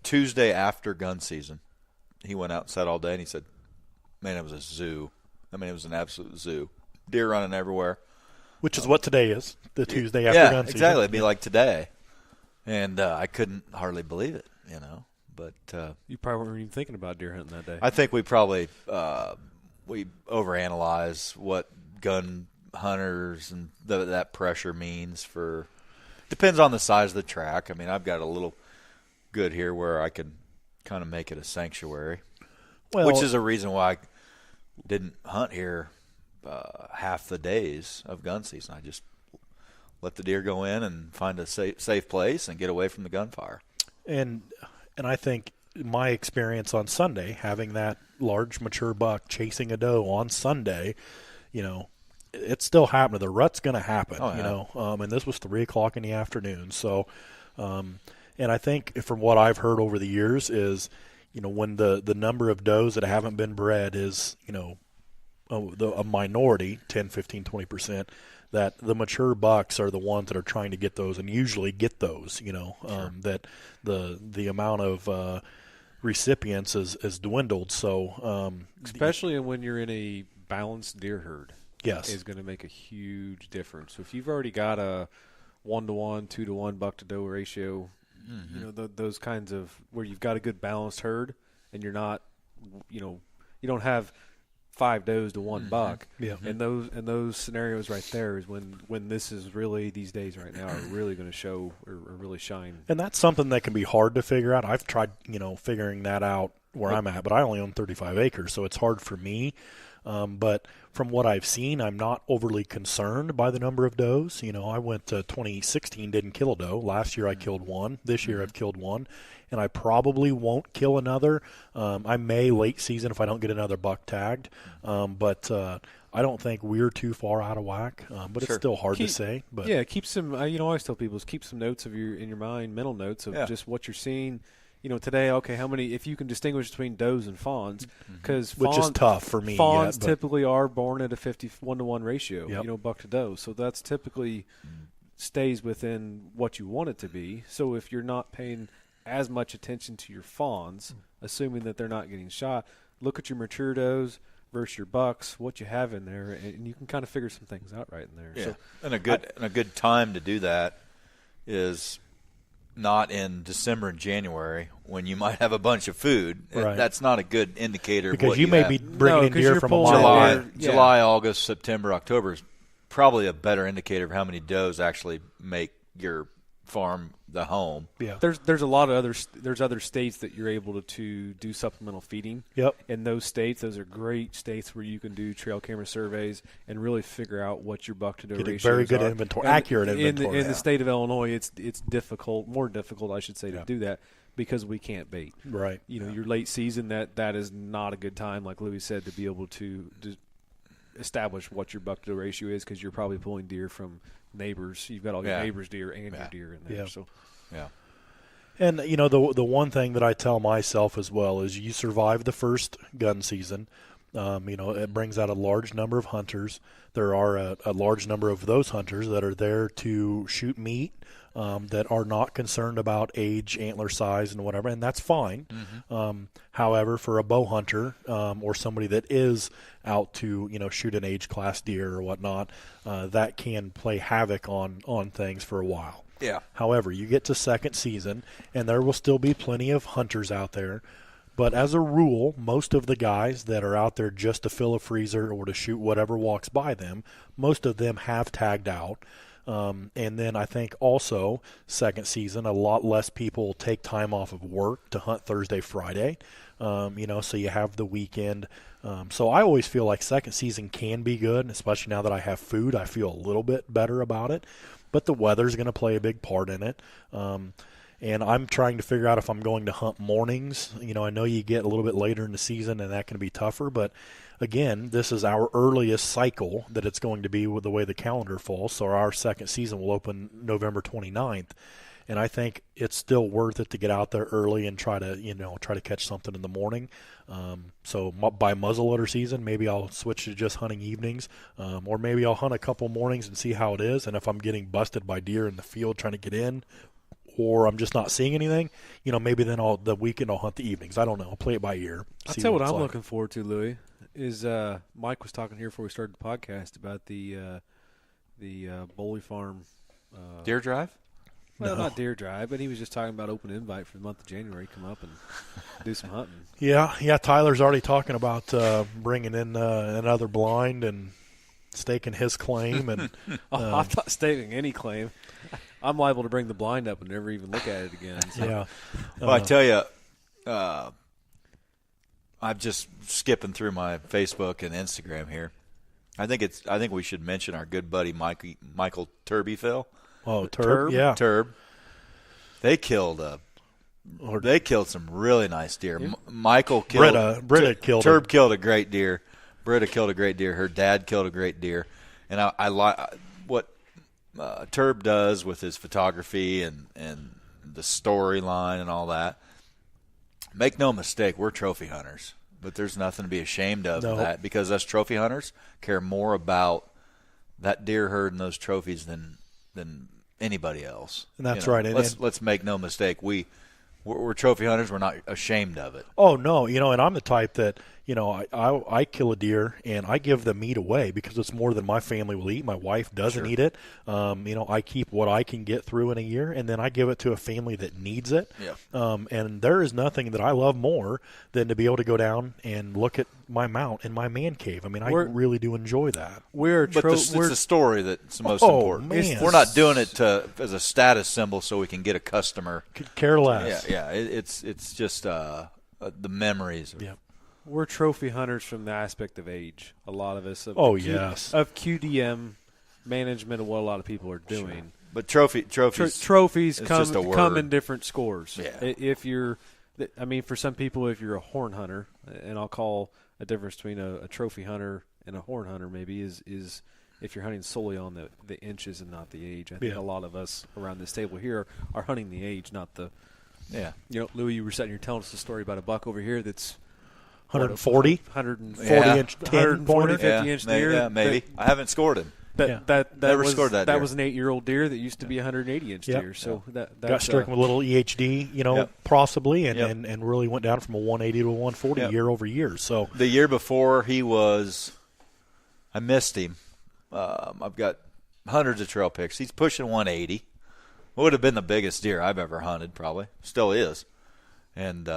[SPEAKER 2] Tuesday after gun season. He went out and sat all day, and he said, man, it was a zoo. I mean, it was an absolute zoo. Deer running everywhere.
[SPEAKER 1] Which is what today is, the Tuesday after gun season.
[SPEAKER 2] Exactly. It'd be like today. And I couldn't hardly believe it, But
[SPEAKER 3] you probably weren't even thinking about deer hunting that day.
[SPEAKER 2] I think we probably we overanalyze what gun hunters and that pressure means for – depends on the size of the track. I mean, I've got a little good here where I can kind of make it a sanctuary, which is a reason why I didn't hunt here half the days of gun season. I just let the deer go in and find a safe place and get away from the gunfire.
[SPEAKER 1] And I think my experience on Sunday, having that large mature buck chasing a doe on Sunday, it's still happening. The rut's going to happen, and this was 3:00 in the afternoon. So, and I think from what I've heard over the years is, when the number of does that haven't been bred is, a minority, 10, 15, 20%, that the mature bucks are the ones that are trying to get those and usually get those, that the amount of recipients is dwindled. So
[SPEAKER 3] especially when you're in a balanced deer herd.
[SPEAKER 1] Yes.
[SPEAKER 3] is going to make a huge difference. So if you've already got a 1-to-1, 2-to-1 buck to doe ratio, you know, those kinds of where you've got a good balanced herd and you're not, you know, you don't have 5 does to 1 buck.
[SPEAKER 1] Yeah.
[SPEAKER 3] And those scenarios right there is when this is really, these days right now, are really going to show or really shine.
[SPEAKER 1] And that's something that can be hard to figure out. I've tried, figuring that out where I'm at, but I only own 35 acres, so it's hard for me. But from what I've seen, I'm not overly concerned by the number of does. I went to 2016, didn't kill a doe. Last year I killed one. This year I've killed one. And I probably won't kill another. I may late season if I don't get another buck tagged. But I don't think we're too far out of whack. But it's still hard to say. But
[SPEAKER 3] yeah, keep some. I always tell people is keep some notes in your mind, mental notes of just what you're seeing. Today, okay, how many? If you can distinguish between does and fawns, because
[SPEAKER 1] which is tough for me.
[SPEAKER 3] Fawns typically are born at a 1-to-1 ratio.
[SPEAKER 1] Yep.
[SPEAKER 3] Buck to doe. So that's typically stays within what you want it to be. So if you're not paying as much attention to your fawns, assuming that they're not getting shot, look at your mature does versus your bucks, what you have in there, and you can kind of figure some things out right in there.
[SPEAKER 2] Yeah.
[SPEAKER 3] So,
[SPEAKER 2] and a good time to do that is not in December and January when you might have a bunch of food.
[SPEAKER 1] Right.
[SPEAKER 2] That's not a good indicator
[SPEAKER 1] because
[SPEAKER 2] of what
[SPEAKER 1] you may
[SPEAKER 2] have.
[SPEAKER 1] be bringing in
[SPEAKER 3] 'cause
[SPEAKER 1] deer
[SPEAKER 3] you're
[SPEAKER 1] from a
[SPEAKER 3] pulling
[SPEAKER 1] mile
[SPEAKER 3] deer.
[SPEAKER 1] away.
[SPEAKER 2] July, August, September, October is probably a better indicator of how many does actually make your farm the home.
[SPEAKER 1] Yeah.
[SPEAKER 3] There's a lot of other states that you're able to do supplemental feeding.
[SPEAKER 1] Yep.
[SPEAKER 3] In those states, those are great states where you can do trail camera surveys and really figure out what your buck to doe
[SPEAKER 1] Get a
[SPEAKER 3] ratios
[SPEAKER 1] very good
[SPEAKER 3] are.
[SPEAKER 1] inventory,
[SPEAKER 3] And
[SPEAKER 1] accurate inventory.
[SPEAKER 3] In the state of Illinois, it's difficult, more difficult, I should say, to do that because we can't bait.
[SPEAKER 1] Right.
[SPEAKER 3] Your late season, that is not a good time, like Louis said, to be able to establish what your buck to doe ratio is because you're probably pulling deer from neighbors. You've got all your neighbors' deer and your deer in there.
[SPEAKER 1] Yeah.
[SPEAKER 3] So.
[SPEAKER 2] Yeah.
[SPEAKER 1] And, the one thing that I tell myself as well is you survive the first gun season. It brings out a large number of hunters. There are a large number of those hunters that are there to shoot meat, that are not concerned about age, antler size, and whatever, and that's fine. However, for a bow hunter or somebody that is out to shoot an age class deer or whatnot, that can play havoc on things for a while.
[SPEAKER 2] Yeah.
[SPEAKER 1] However, you get to second season, and there will still be plenty of hunters out there. But as a rule, most of the guys that are out there just to fill a freezer or to shoot whatever walks by them, most of them have tagged out. And then I think also second season, a lot less people take time off of work to hunt Thursday, Friday. So you have the weekend. So I always feel like second season can be good, especially now that I have food. I feel a little bit better about it. But the weather's going to play a big part in it. And I'm trying to figure out if I'm going to hunt mornings. I know you get a little bit later in the season, and that can be tougher. But, again, this is our earliest cycle that it's going to be with the way the calendar falls. So our second season will open November 29th. And I think it's still worth it to get out there early and try to catch something in the morning. So by muzzleloader season, maybe I'll switch to just hunting evenings, or maybe I'll hunt a couple mornings and see how it is. And if I'm getting busted by deer in the field trying to get in, or I'm just not seeing anything, maybe then the weekend I'll hunt the evenings. I don't know. I'll play it by ear.
[SPEAKER 3] I'll tell you what I'm looking forward to, Louis, is Mike was talking here before we started the podcast about the Boley Farm
[SPEAKER 2] Deer drive?
[SPEAKER 3] Well, not deer drive, but he was just talking about open invite for the month of January. Come up and do some hunting.
[SPEAKER 1] Yeah. Tyler's already talking about bringing in another blind and staking his claim. And
[SPEAKER 3] I'm not staking any claim. I'm liable to bring the blind up and never even look at it again. So.
[SPEAKER 1] Yeah.
[SPEAKER 2] Well, I tell you, I'm just skipping through my Facebook and Instagram here. I think we should mention our good buddy Michael Turbyville.
[SPEAKER 1] Oh, Turb, yeah.
[SPEAKER 2] Turb. They killed some really nice deer.
[SPEAKER 1] Yeah.
[SPEAKER 2] Michael killed
[SPEAKER 1] Britta killed
[SPEAKER 2] Turb killed a great deer. Britta killed a great deer. Her dad killed a great deer. And I like what Turb does with his photography and the storyline and all that. Make no mistake, we're trophy hunters, but there's nothing to be ashamed of that, because us trophy hunters care more about that deer herd and those trophies than anybody else.
[SPEAKER 1] And that's right.
[SPEAKER 2] Let's make no mistake. We're trophy hunters. We're not ashamed of it.
[SPEAKER 1] Oh, no. And I'm the type that, I kill a deer and I give the meat away because it's more than my family will eat. My wife doesn't eat it. I keep what I can get through in a year, and then I give it to a family that needs it.
[SPEAKER 2] Yeah.
[SPEAKER 1] And there is nothing that I love more than to be able to go down and look at my mount in my man cave. I mean, I really do enjoy that.
[SPEAKER 2] But it's the story that's the most important.
[SPEAKER 1] Man.
[SPEAKER 2] We're not doing it as a status symbol so we can get a customer.
[SPEAKER 1] Could care less.
[SPEAKER 2] Yeah. It's just the memories.
[SPEAKER 1] Yeah.
[SPEAKER 3] We're trophy hunters from the aspect of age. A lot of us. Of QDM management of what a lot of people are doing.
[SPEAKER 2] Sure. But trophies
[SPEAKER 3] come in different scores.
[SPEAKER 2] Yeah.
[SPEAKER 3] If you're, for some people, if you're a horn hunter, and I'll call a difference between a trophy hunter and a horn hunter maybe is if you're hunting solely on the inches and not the age. I think a lot of us around this table here are hunting the age, not the.
[SPEAKER 2] Yeah.
[SPEAKER 3] Louis, you were sitting here telling us a story about a buck over here that's
[SPEAKER 1] 140 inch 10 pointer,
[SPEAKER 3] 50 inch deer.
[SPEAKER 2] Yeah, maybe. I haven't scored him. Never scored that deer.
[SPEAKER 3] That was an 8-year-old deer that used to be a 180 inch deer. So that
[SPEAKER 1] got stricken with a little EHD, possibly, and really went down from a 180 to a 140 year over year. So
[SPEAKER 2] the year before I missed him. I've got hundreds of trail picks. He's pushing 180. Would have been the biggest deer I've ever hunted, probably. Still is. And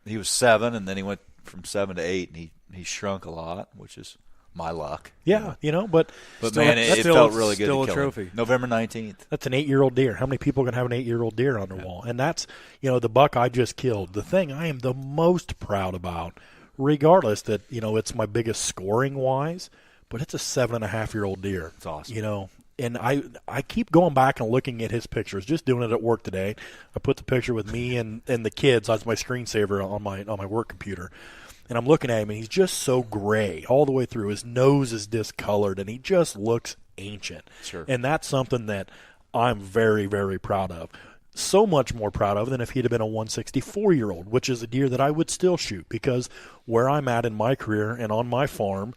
[SPEAKER 2] he was 7, and then he went from 7 to 8, and he shrunk a lot, which is my luck.
[SPEAKER 1] Yeah, but
[SPEAKER 2] still, man, it felt really good
[SPEAKER 3] still
[SPEAKER 2] to
[SPEAKER 3] a
[SPEAKER 2] kill
[SPEAKER 3] trophy.
[SPEAKER 2] him. November 19th.
[SPEAKER 1] That's an 8-year-old deer. How many people can have an 8-year-old deer on their wall? And that's, the buck I just killed. The thing I am the most proud about, regardless that, it's my biggest scoring-wise, but it's a 7.5-year-old deer.
[SPEAKER 2] It's awesome.
[SPEAKER 1] And I keep going back and looking at his pictures, just doing it at work today. I put the picture with me and the kids as my screensaver on my work computer. And I'm looking at him, and he's just so gray all the way through. His nose is discolored, and he just looks ancient.
[SPEAKER 2] Sure.
[SPEAKER 1] And that's something that I'm very, very proud of. So much more proud of than if he'd have been a 164-year-old, which is a deer that I would still shoot because where I'm at in my career and on my farm,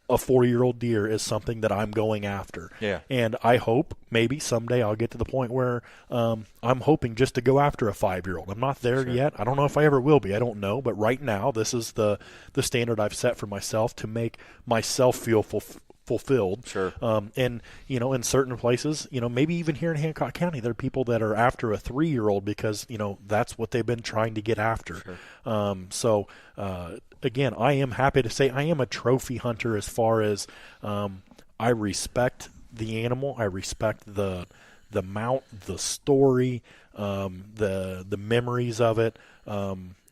[SPEAKER 1] a 40-year-old deer is something that I'm going after.
[SPEAKER 2] Yeah.
[SPEAKER 1] And I hope maybe someday I'll get to the point where I'm hoping just to go after a 5-year-old. I'm not there yet. I don't know if I ever will be. I don't know. But right now, this is the standard I've set for myself to make myself feel fulfilled.
[SPEAKER 2] Sure.
[SPEAKER 1] And, in certain places, maybe even here in Hancock County, there are people that are after a 3-year-old because, that's what they've been trying to get after. Sure. Again, I am happy to say I am a trophy hunter as far as I respect the animal. I respect the mount, the story, the memories of it.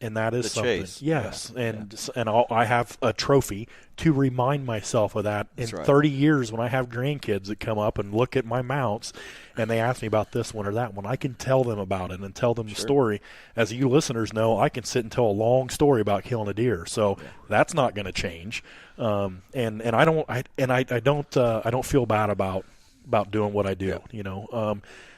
[SPEAKER 1] And that is
[SPEAKER 2] the
[SPEAKER 1] something.
[SPEAKER 2] chase.
[SPEAKER 1] Yes, and I have a trophy to remind myself of that in 30 years when I have grandkids that come up and look at my mounts and they ask me about this one or that one. I can tell them about it and tell them the story. As you listeners know, I can sit and tell a long story about killing a deer, so that's not going to change. And I don't feel bad about doing what I do.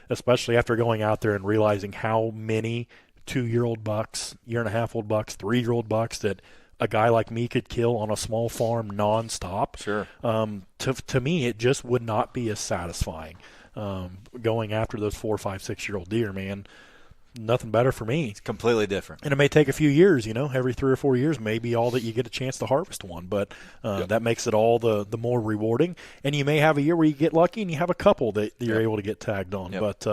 [SPEAKER 1] Especially after going out there and realizing how many 2-year-old bucks, 1.5-year-old bucks, 3-year-old bucks that a guy like me could kill on a small farm nonstop.
[SPEAKER 2] Sure.
[SPEAKER 1] To me, it just would not be as satisfying. Going after those 4, 5, 6-year-old deer, man, nothing better for me.
[SPEAKER 2] It's completely different.
[SPEAKER 1] And it may take a few years, every 3 or 4 years, maybe all that you get a chance to harvest one. But that makes it all the more rewarding. And you may have a year where you get lucky and you have a couple that you're able to get tagged on. But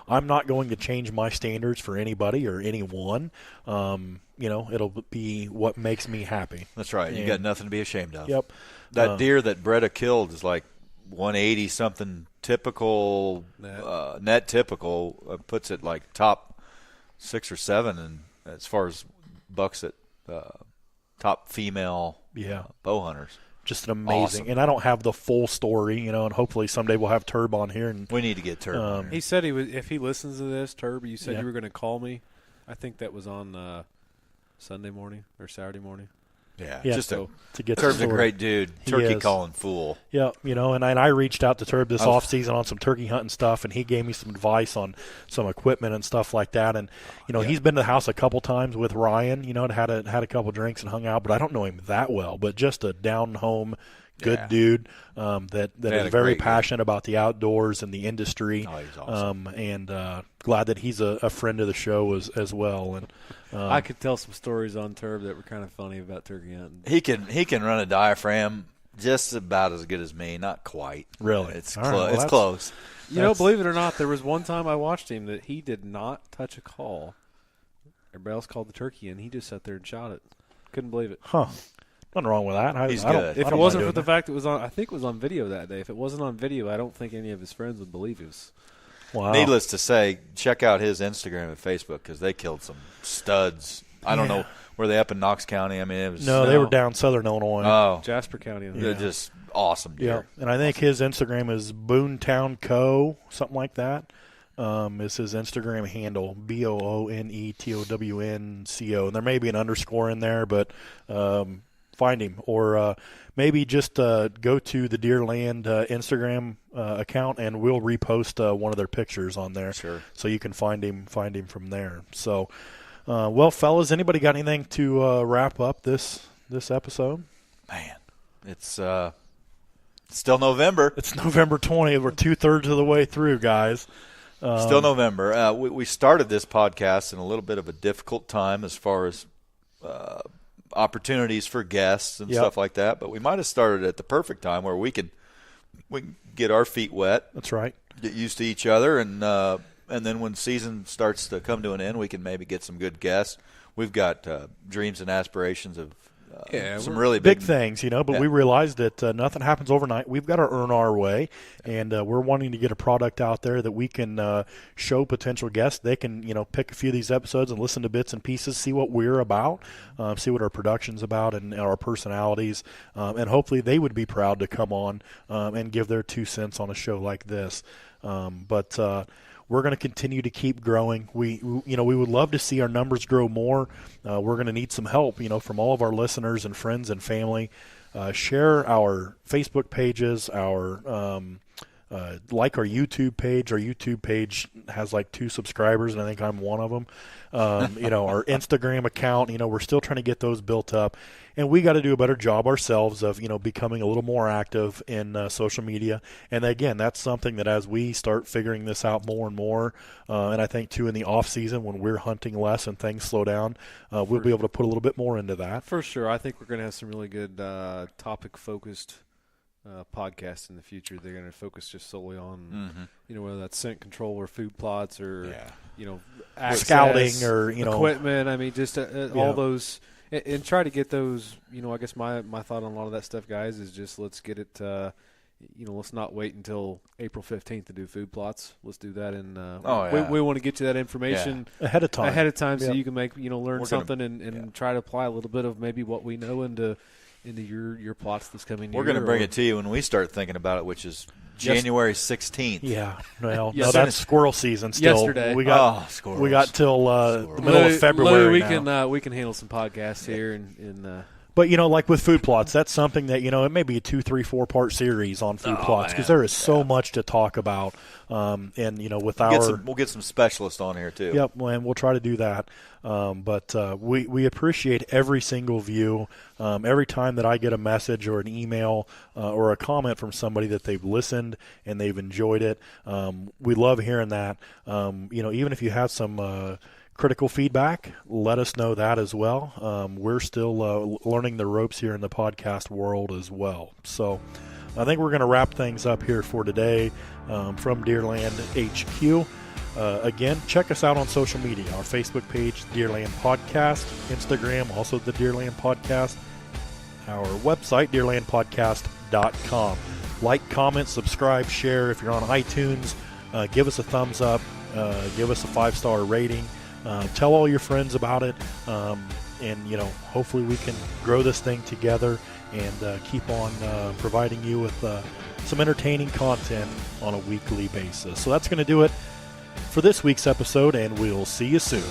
[SPEAKER 1] I'm not going to change my standards for anybody or anyone. It'll be what makes me happy.
[SPEAKER 2] That's right. You got nothing to be ashamed of.
[SPEAKER 1] Yep.
[SPEAKER 2] That deer that Bretta killed is like 180 something typical, net typical, puts it like top 6 or 7, and as far as bucks at top female bow hunters.
[SPEAKER 1] Just an amazing,
[SPEAKER 2] awesome.
[SPEAKER 1] And I don't have the full story, and hopefully someday we'll have Turb on here. And
[SPEAKER 2] we need to get Turb on here.
[SPEAKER 3] He said if he listens to this, Turb, you said you were going to call me. I think that was on Sunday morning or Saturday morning.
[SPEAKER 2] Yeah,
[SPEAKER 1] just
[SPEAKER 2] to
[SPEAKER 1] get
[SPEAKER 2] Turb's a great dude. Turkey calling fool.
[SPEAKER 1] Yeah, and I reached out to Turb this off season on some turkey hunting stuff, and he gave me some advice on some equipment and stuff like that. And he's been to the house a couple times with Ryan. Had a couple drinks and hung out, but I don't know him that well. But just a down home good
[SPEAKER 2] Yeah.
[SPEAKER 1] dude that
[SPEAKER 2] They had
[SPEAKER 1] is
[SPEAKER 2] a
[SPEAKER 1] very
[SPEAKER 2] great year.
[SPEAKER 1] passionate about the outdoors and the industry.
[SPEAKER 2] Oh, he's awesome.
[SPEAKER 1] And glad that he's a friend of the show as well. And
[SPEAKER 3] I could tell some stories on turf that were kind of funny about turkey hunting.
[SPEAKER 2] He can run a diaphragm just about as good as me, not quite.
[SPEAKER 1] Really?
[SPEAKER 2] It's
[SPEAKER 1] All right, well,
[SPEAKER 2] it's
[SPEAKER 1] that's-
[SPEAKER 2] close.
[SPEAKER 3] You know, believe it or not, there was one time I watched him that he did not touch a call. Everybody else called the turkey, and he just sat there and shot it. Couldn't believe it.
[SPEAKER 1] Huh. Nothing wrong with that.
[SPEAKER 2] He's
[SPEAKER 1] I don't-
[SPEAKER 2] good.
[SPEAKER 1] I
[SPEAKER 3] If it
[SPEAKER 1] don't
[SPEAKER 3] wasn't
[SPEAKER 1] mind
[SPEAKER 3] for the
[SPEAKER 1] doing
[SPEAKER 3] fact it was on, I think it was on video that day. If it wasn't on video, I don't think any of his friends would believe it was.
[SPEAKER 1] that. Wow.
[SPEAKER 2] Needless to say, check out his Instagram and Facebook because they killed some studs. I don't
[SPEAKER 1] Yeah.
[SPEAKER 2] know, were they up in Knox County? I mean, it was
[SPEAKER 1] No, they were down Southern Illinois.
[SPEAKER 2] Oh,
[SPEAKER 3] Jasper County.
[SPEAKER 2] they're just awesome
[SPEAKER 1] Yeah,
[SPEAKER 2] deer.
[SPEAKER 1] and I think his Instagram is Boontown Co. something like that. Is his Instagram handle BOONETOWNCO, and there may be an underscore in there, but find him or maybe just go to the Deerland Instagram account, and we'll repost one of their pictures on there,
[SPEAKER 2] Sure.
[SPEAKER 1] so you can find him from there. So, well, fellas, anybody got anything to wrap up this episode?
[SPEAKER 2] Man, it's still November.
[SPEAKER 1] It's November 20th. We're 2/3 of the way through, guys.
[SPEAKER 2] Still November. We started this podcast in a little bit of a difficult time as far as opportunities for guests and
[SPEAKER 1] Yep.
[SPEAKER 2] stuff like that. But we might have started at the perfect time where we can get our feet wet,
[SPEAKER 1] That's right.
[SPEAKER 2] get used to each other, and then when season starts to come to an end, we can maybe get some good guests. We've got dreams and aspirations of some really
[SPEAKER 1] Big things, but
[SPEAKER 2] Yeah.
[SPEAKER 1] we realized that nothing happens overnight. We've got to earn our way, and we're wanting to get a product out there that we can show potential guests. They can, pick a few of these episodes and listen to bits and pieces, see what we're about, see what our production's about and our personalities, and hopefully they would be proud to come on and give their 2 cents on a show like this. But we're going to continue to keep growing. We would love to see our numbers grow more. We're going to need some help, from all of our listeners and friends and family. Share our Facebook pages, like our YouTube page. Our YouTube page has like 2 subscribers, and I think I'm one of them. Our Instagram account, we're still trying to get those built up. And we got to do a better job ourselves of, becoming a little more active in social media. And again, that's something that as we start figuring this out more and more, and I think too in the off season when we're hunting less and things slow down, we'll be able to put a little bit more into that.
[SPEAKER 3] For sure. I think we're going to have some really good topic-focused podcasts in the future. They're going to focus just solely on, whether that's scent control or food plots or, access,
[SPEAKER 1] Scouting or,
[SPEAKER 3] equipment. I mean, just all those – and try to get those, I guess my thought on a lot of that stuff, guys, is just let's get it, let's not wait until April 15th to do food plots. Let's do that. And we want to get you that information
[SPEAKER 1] ahead of time
[SPEAKER 3] so you can make, learn something and try to apply a little bit of maybe what we know into your plots this coming year.
[SPEAKER 2] We're going to bring it to you when we start thinking about it, which is January 16th.
[SPEAKER 1] Yeah, well,
[SPEAKER 3] Yes.
[SPEAKER 1] no, that's squirrel season still.
[SPEAKER 3] Yesterday.
[SPEAKER 1] We got till the middle of February.
[SPEAKER 3] Lou, we can handle some podcasts here
[SPEAKER 1] But like with food plots, that's something that it may be a 2, 3, 4 part series on food plots because there is so much to talk about. And with
[SPEAKER 2] we'll get some specialists on here too.
[SPEAKER 1] Yep, and we'll try to do that. But we appreciate every single view. Every time that I get a message or an email or a comment from somebody that they've listened and they've enjoyed it, we love hearing that. Even if you have some critical feedback, let us know that as well. We're still learning the ropes here in the podcast world as well. So I think we're going to wrap things up here for today from Deerland HQ. Again, check us out on social media. Our Facebook page, Deerland Podcast. Instagram, also the Deerland Podcast. Our website, deerlandpodcast.com. Like, comment, subscribe, share. If you're on iTunes, give us a thumbs up. Give us a 5-star rating. Tell all your friends about it. And, hopefully we can grow this thing together and keep on providing you with some entertaining content on a weekly basis. So that's going to do it for this week's episode, and we'll see you soon.